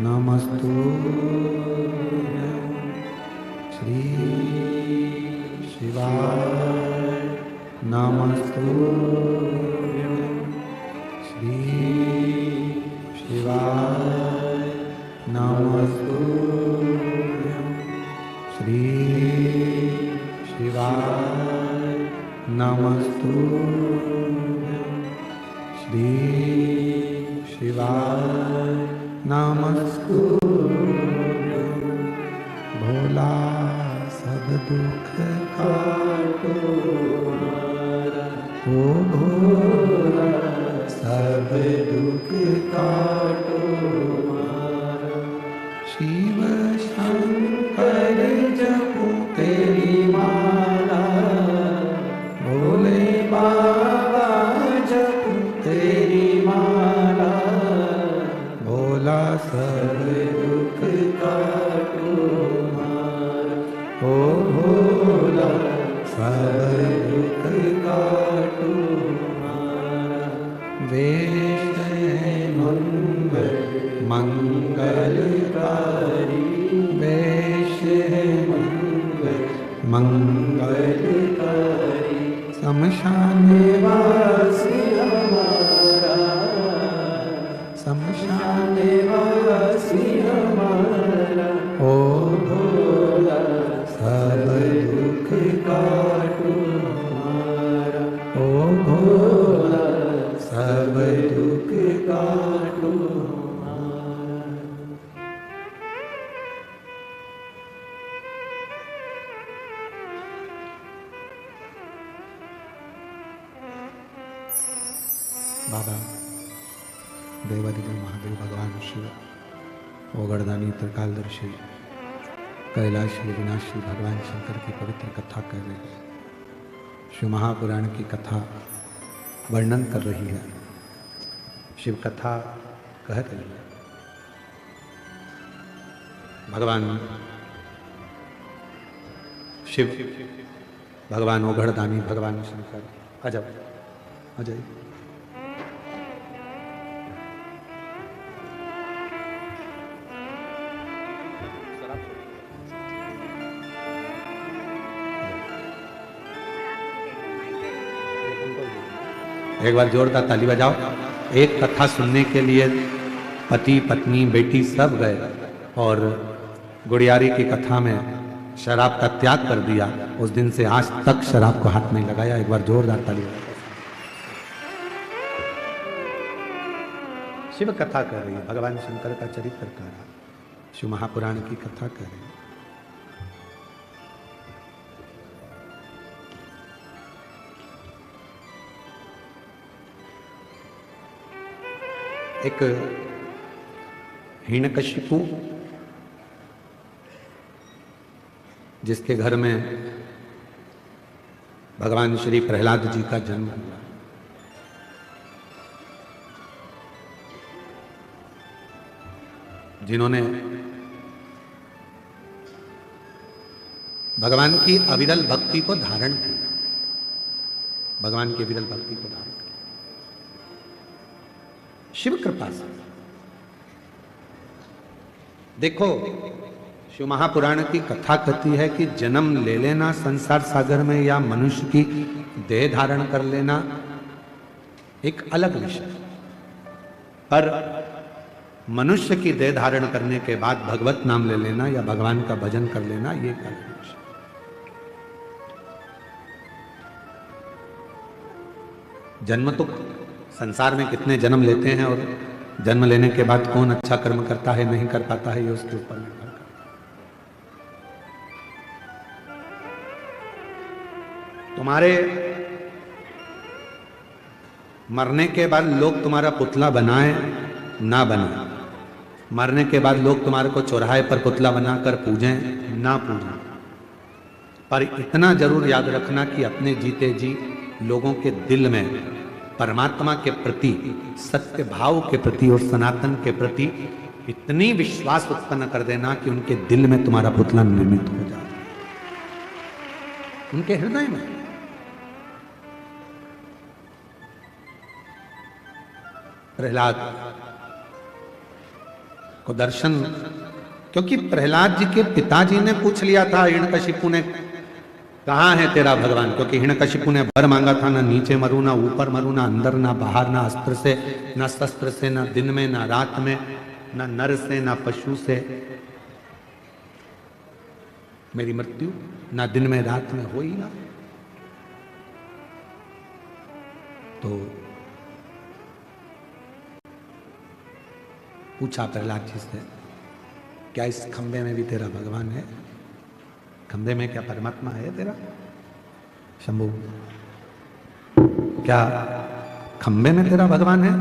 नमस्तुभ्यं, श्री शिवाय नमस्तुभ्यं, श्री शिवाय नमस्तुभ्यं, श्री शिवाय नमस्तुभ्यं, श्री शिवाय नमस्तुभ्यं। भोला सब दुख काटो हमारा, ओ भोला सब दुख काटो हमारा। शिव शंकर जपो तेरी माला, भोले बाबा जपो तेरी माला। भोला सब दुख काटो हमारा, ओ भोला सब दुख काटो हमारा। वेश है मंगल मंगलकारी, वेश है मंगल मंगलकारी। शमशान वासी हमारा, शमशान वासी हमारा। ओ भोला सब दुख काटो हमारा, ओ भोला सब दुख काटो हमारा। बाबा देवादिदेव महादेव भगवान शिव, ओगड़दानी त्रिकालदर्शी, कैलाशी विनाशी भगवान शंकर की पवित्र कथा कर रहे हैं। शिव महापुराण की कथा वर्णन कर रही है, शिव कथा कह रही है। भगवान शिव, भगवान ओगड़दानी, भगवान शंकर। अजब अजय एक बार जोरदार ताली बजाओ। एक कथा सुनने के लिए पति पत्नी बेटी सब गए और गुड़ियारी की कथा में शराब का त्याग कर दिया। उस दिन से आज तक शराब को हाथ नहीं लगाया। एक बार जोरदार ताली बजाओ। शिव कथा कर रही है, भगवान शंकर का चरित्र कर रहा है, शिव महापुराण की कथा कर रही है। एक हिरण्यकशिपु जिसके घर में भगवान श्री प्रहलाद जी का जन्म हुआ, जिन्होंने भगवान की अविरल भक्ति को धारण किया, भगवान की अविरल भक्ति को धारण किया शिव कृपा से। देखो, शिव महापुराण की कथा कहती है कि जन्म ले लेना संसार सागर में या मनुष्य की देह धारण कर लेना एक अलग विषय, पर मनुष्य की देह धारण करने के बाद भगवत नाम ले लेना या भगवान का भजन कर लेना ये एक अलग विषय। जन्म तो संसार में कितने जन्म लेते हैं और जन्म लेने के बाद कौन अच्छा कर्म करता है नहीं कर पाता है, ये उसके ऊपर निर्भर करता है। तुम्हारे मरने के बाद लोग तुम्हारा पुतला बनाए ना बनाए, मरने के बाद लोग तुम्हारे को चौराहे पर पुतला बनाकर पूजें ना पूजें, पर इतना जरूर याद रखना कि अपने जीते जी लोगों के दिल में परमात्मा के प्रति, सत्य भाव के प्रति और सनातन के प्रति इतनी विश्वास उत्पन्न कर देना कि उनके दिल में तुम्हारा पुतला निर्मित हो जाए, उनके हृदय में। प्रहलाद को दर्शन, क्योंकि प्रहलाद जी के पिताजी ने पूछ लिया था हिरण्यकशिपु ने, कहाँ है तेरा भगवान, क्योंकि हिरण्यकशिपु ने वर मांगा था, ना नीचे मरू ना ऊपर मरू, ना अंदर ना बाहर, ना अस्त्र से ना शस्त्र से, ना दिन में ना रात में, ना नर से ना पशु से, मेरी मृत्यु ना दिन में रात में हो ही ना। तो पूछा प्रहलाद जी से, क्या इस खंबे में भी तेरा भगवान है, खंबे में क्या परमात्मा है तेरा शंभु, क्या खंबे में तेरा भगवान है?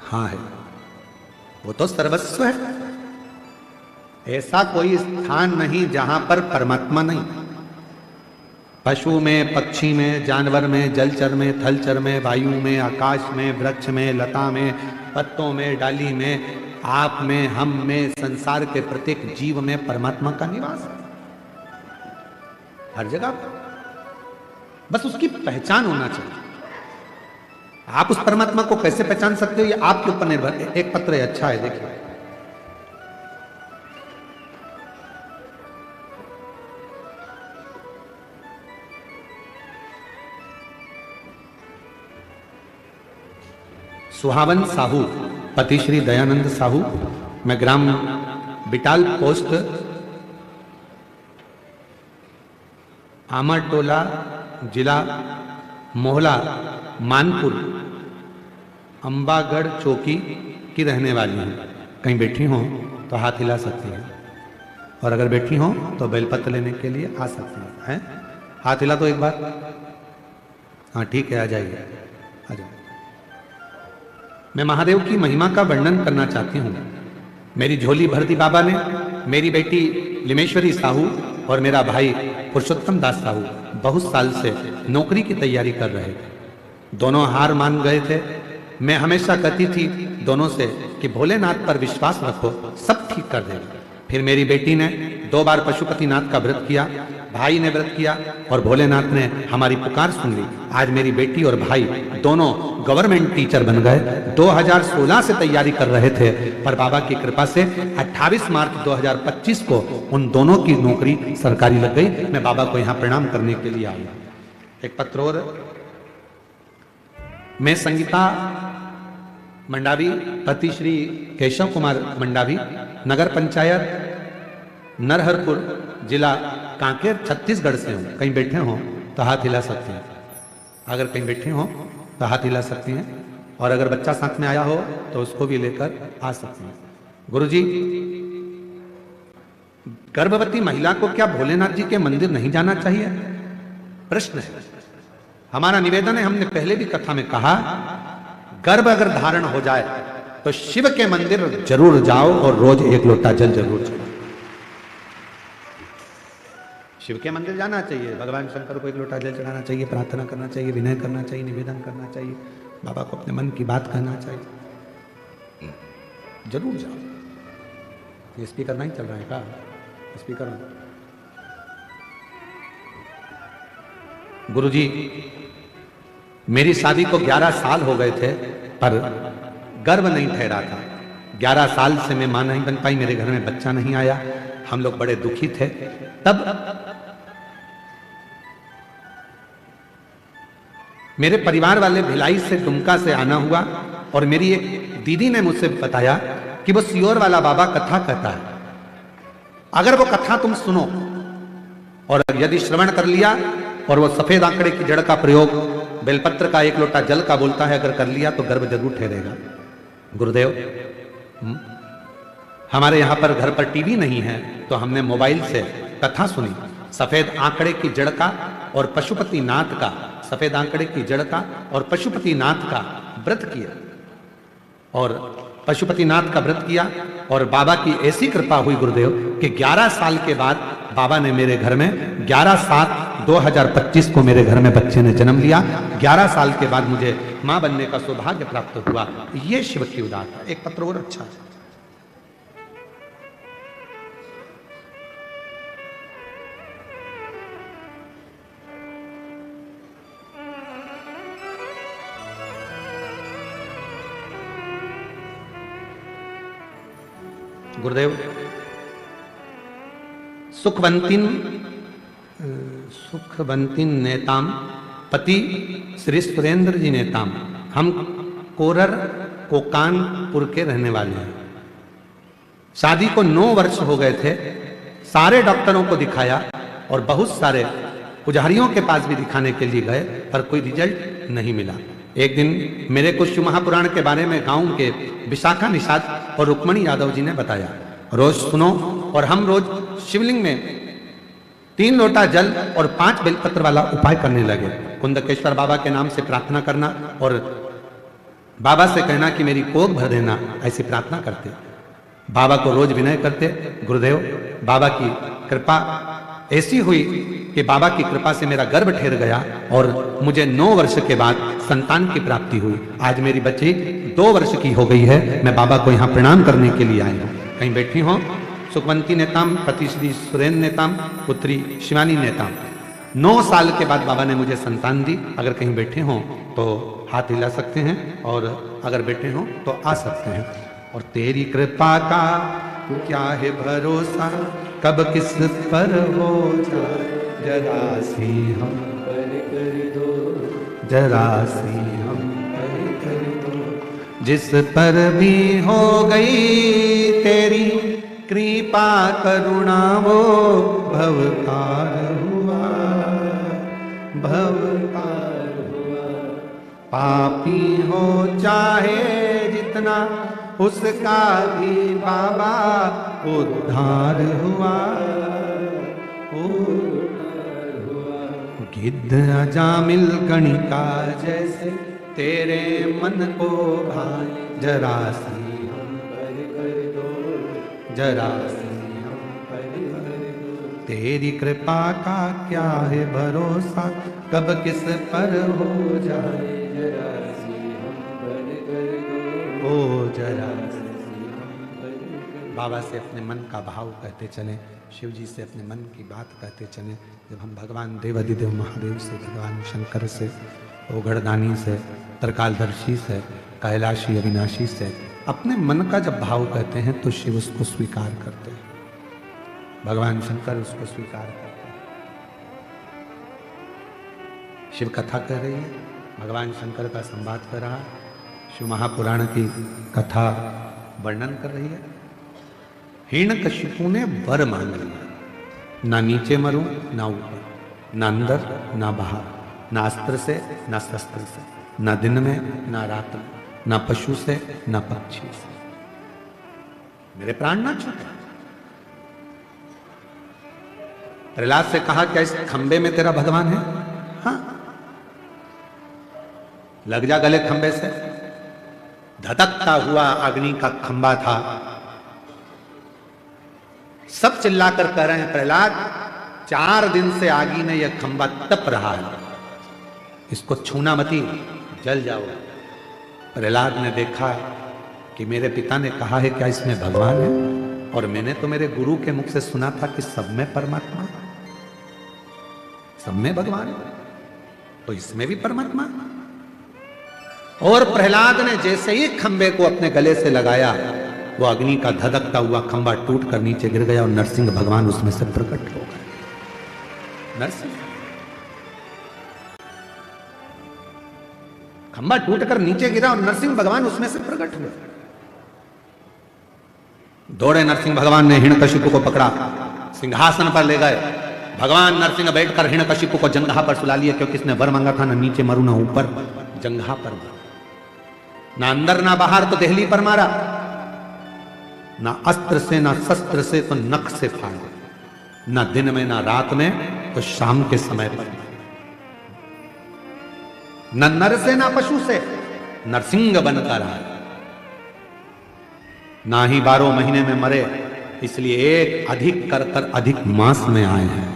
हाँ है, वो तो सर्वस्व है, ऐसा कोई स्थान नहीं जहां पर परमात्मा नहीं। पशु में, पक्षी में, जानवर में, जलचर में, थलचर में, वायु में, आकाश में, वृक्ष में, लता में, पत्तों में, डाली में, आप में, हम में, संसार के प्रत्येक जीव में परमात्मा का निवास है, हर जगह। बस उसकी पहचान होना चाहिए। आप उस परमात्मा को कैसे पहचान सकते हो, ये आपके ऊपर निर्भर है। एक पत्र है, अच्छा है, देखिए। सुहावन साहू, पति श्री दयानंद साहू, मैं ग्राम बिटाल पोस्ट आमरटोला, जिला मोहला, मानपुर, अंबागढ़ चौकी की रहने वाली हूँ। कहीं बैठी हो तो हाथ हिला सकती हैं, और अगर बैठी हो तो बेलपत्र लेने के लिए आ सकती हैं। हाथ हिला तो एक बार, हाँ ठीक है, आ जाइए, आ जाइए। मैं महादेव की महिमा का वर्णन करना चाहती हूँ। मेरी झोली भर दी बाबा ने। मेरी बेटी लिमेश्वरी साहू और मेरा भाई पुरुषोत्तम दास साहू बहुत साल से नौकरी की तैयारी कर रहे थे। दोनों हार मान गए थे। मैं हमेशा कहती थी दोनों से कि भोलेनाथ पर विश्वास रखो, सब ठीक कर देगा। फिर मेरी बेटी ने 2 बार पशुपतिनाथ का व्रत किया, भाई ने व्रत किया, और भोलेनाथ ने हमारी पुकार सुन ली। आज मेरी बेटी और भाई दोनों गवर्नमेंट टीचर बन गए। 2016 से तैयारी कर रहे थे, पर बाबा की कृपा से 28 मार्च 2025 को उन दोनों की नौकरी सरकारी लग गई। मैं बाबा को यहाँ प्रणाम करने के लिए आया। एक पत्र और, मैं संगीता मंडावी, पति श्री केशव कुमार मंडावी, नगर पंचायत नरहरपुर, जिला कांकेर, छत्तीसगढ़ से हूँ। कहीं बैठे हो तो हाथ हिला सकते हैं। अगर कहीं बैठे हो तो हाथ हिला सकती हैं, और अगर बच्चा साथ में आया हो तो उसको भी लेकर आ सकते हैं। गुरुजी, गर्भवती महिला को क्या भोलेनाथ जी के मंदिर नहीं जाना चाहिए? प्रश्न है। हमारा निवेदन है, हमने पहले भी कथा में कहा, गर्भ अगर धारण हो जाए तो शिव के मंदिर जरूर जाओ और रोज 1 लोटा जल जरूर चढ़ाओ। शिव के मंदिर जाना चाहिए, भगवान शंकर को 1 लोटा जल चढ़ाना चाहिए, प्रार्थना करना चाहिए, विनय करना चाहिए, निवेदन करना चाहिए, बाबा को अपने मन की बात कहना चाहिए। जरूर जाओ। ये स्पीकर नहीं चल रहा है क्या? स्पीकर। गुरुजी, मेरी शादी को 11 साल हो गए थे, पर गर्भ नहीं ठहरा था। 11 साल से मैं मां नहीं बन पाई, मेरे घर में बच्चा नहीं आया। हम लोग बड़े दुखी थे। तब मेरे परिवार वाले भिलाई से, दुमका से आना हुआ, और मेरी एक दीदी ने मुझसे बताया कि वो सियोर वाला बाबा कथा कहता है। अगर वो कथा तुम सुनो और यदि श्रवण कर लिया और वो सफेद आंकड़े की जड़ का प्रयोग बेलपत्र का 1 लोटा जल का बोलता है, अगर कर लिया तो गर्भ जरूर ठहरेगा। गुरुदेव, हमारे यहां पर घर पर टीवी नहीं है तो हमने मोबाइल से कथा सुनी। सफेद आंकड़े की जड़ का और पशुपतिनाथ का, सफेद आंकड़े की जड़ का और पशुपतिनाथ का व्रत किया, और पशुपतिनाथ का व्रत किया, और बाबा की ऐसी कृपा हुई गुरुदेव कि 11 साल के बाद बाबा ने मेरे घर में 11/7/2025 को मेरे घर में बच्चे ने जन्म लिया। 11 साल के बाद मुझे मां बनने का सौभाग्य प्राप्त हुआ। ये शिव की उदारता। एक पत्र और अच्छा है। गुरुदेव, सुखवंतीन नेताम पति श्री सुरेंद्र जी नेताम। हम कोरर कोकानपुर के रहने वाले हैं। शादी को 9 वर्ष हो गए थे। सारे डॉक्टरों को दिखाया और बहुत सारे पुजारियों के पास भी दिखाने के लिए गए, पर कोई रिजल्ट नहीं मिला। एक दिन मेरे को शिव महापुराण के बारे में गांव के विशाखा निषाद और रुक्मणी यादव जी ने बताया। रोज सुनो, और हम रोज शिवलिंग में 3 लोटा जल और 5 बेलपत्र वाला उपाय करने लगे। कुंदकेश्वर बाबा के नाम से प्रार्थना करना और बाबा से कहना कि मेरी कोख भर देना, ऐसी प्रार्थना करते। बाबा को रोज विनय करते। गुरुदेव, बाबा की कृपा ऐसी हुई कि बाबा की कृपा से मेरा गर्भ ठहर गया और मुझे 9 वर्ष के बाद संतान की प्राप्ति हुई। आज मेरी बच्ची 2 वर्ष की हो गई है। मैं बाबा को यहाँ प्रणाम करने के लिए आई हूँ। कहीं बैठी हो? सुखवंती नेताम, पति श्री सुरेंद्र नेताम, पुत्री शिवानी नेताम। 9 साल के बाद बाबा ने मुझे संतान दी। अगर कहीं बैठे हो तो हाथ हिला सकते हैं, और अगर बैठे हो तो आ सकते हैं। और तेरी कृपा का क्या है भरोसा, कब किस पर हो जाए, जरा सी हम पर कर दो, जरा सी हम पर कर दो। जिस पर भी हो गई तेरी कृपा करुणा, वो भवतार हुआ, भवतार हुआ। पापी हो चाहे जितना, उसका भी बाबा उद्धार हुआ, उद्धार हुआ। गिद्ध अजामिल गणिका जैसे तेरे मन को भाए, जरा सी हम पर कर दो, जरा सी हम पर कर दो। तेरी कृपा का क्या है भरोसा, कब किस पर हो जाए, जरा सी हम पर कर दो, ओ जरा सी हम पर कर दो। बाबा से अपने मन का भाव कहते चलें, शिव जी से अपने मन की बात कहते चलें। जब हम भगवान देवादिदेव महादेव से, भगवान शंकर से, ओघड़दानी से, त्रिकालदर्शी से, कैलाशी अविनाशी से अपने मन का जब भाव कहते हैं तो शिव उसको स्वीकार करते हैं, भगवान शंकर उसको स्वीकार करते हैं। शिव कथा कह रही है, भगवान शंकर का संवाद कर रहा, शिव महापुराण की कथा वर्णन कर रही है। हिरण्यकशिपु ने वर मांग लिया, ना नीचे मरूं ना ऊपर, ना अंदर ना बाहर, ना अस्त्र से ना शस्त्र से, ना दिन में ना रात में, ना पशु से ना पक्षी से, मेरे प्राण ना छूटे। प्रहलाद से कहा, क्या इस खंबे में तेरा भगवान है? हाँ, लग जा गले खंबे से। धधकता हुआ अग्नि का खंबा था। सब चिल्लाकर कह रहे हैं, प्रहलाद 4 दिन से आगी ने यह खंबा तप रहा है, इसको छूना मती, जल जाओ। प्रहलाद ने देखा कि मेरे पिता ने कहा है क्या इसमें भगवान है, और मैंने तो मेरे गुरु के मुख से सुना था कि सब में परमात्मा, सब में भगवान, तो इसमें भी परमात्मा। और प्रहलाद ने जैसे ही खंबे को अपने गले से लगाया, वो अग्नि का धधकता हुआ खंबा टूट कर नीचे गिर गया और नरसिंह भगवान उसमें से प्रकट हो गए। नरसिंह, खंबा टूटकर नीचे गिरा और नरसिंह भगवान उसमें से प्रकट हुए। दौड़े नरसिंह भगवान ने हिरण्यकशिपु को पकड़ा, सिंहासन पर ले गए, भगवान नरसिंह बैठकर हिरण्यकशिपु को जंघा पर सुला लिया, क्योंकि इसने वर मांगा था ना नीचे मरू ना ऊपर, जंघा पर मारा, ना अंदर ना बाहर तो देहली पर मारा, ना अस्त्र से ना शस्त्र से तो नख से फाड़ा, ना दिन में ना रात में तो शाम के समय पर, न नर से ना पशु से, नरसिंह बनकर आए, ना ही 12 महीने में मरे, इसलिए एक अधिक कर कर अधिक मास में आए हैं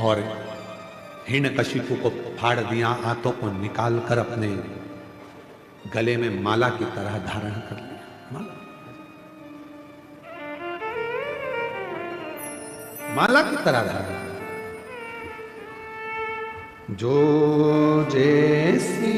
और हिरण्यकशिपु को फाड़ दिया, हाथों को निकाल कर अपने गले में माला की तरह धारण कर लिया। माला की तरह धारण, जो जैसी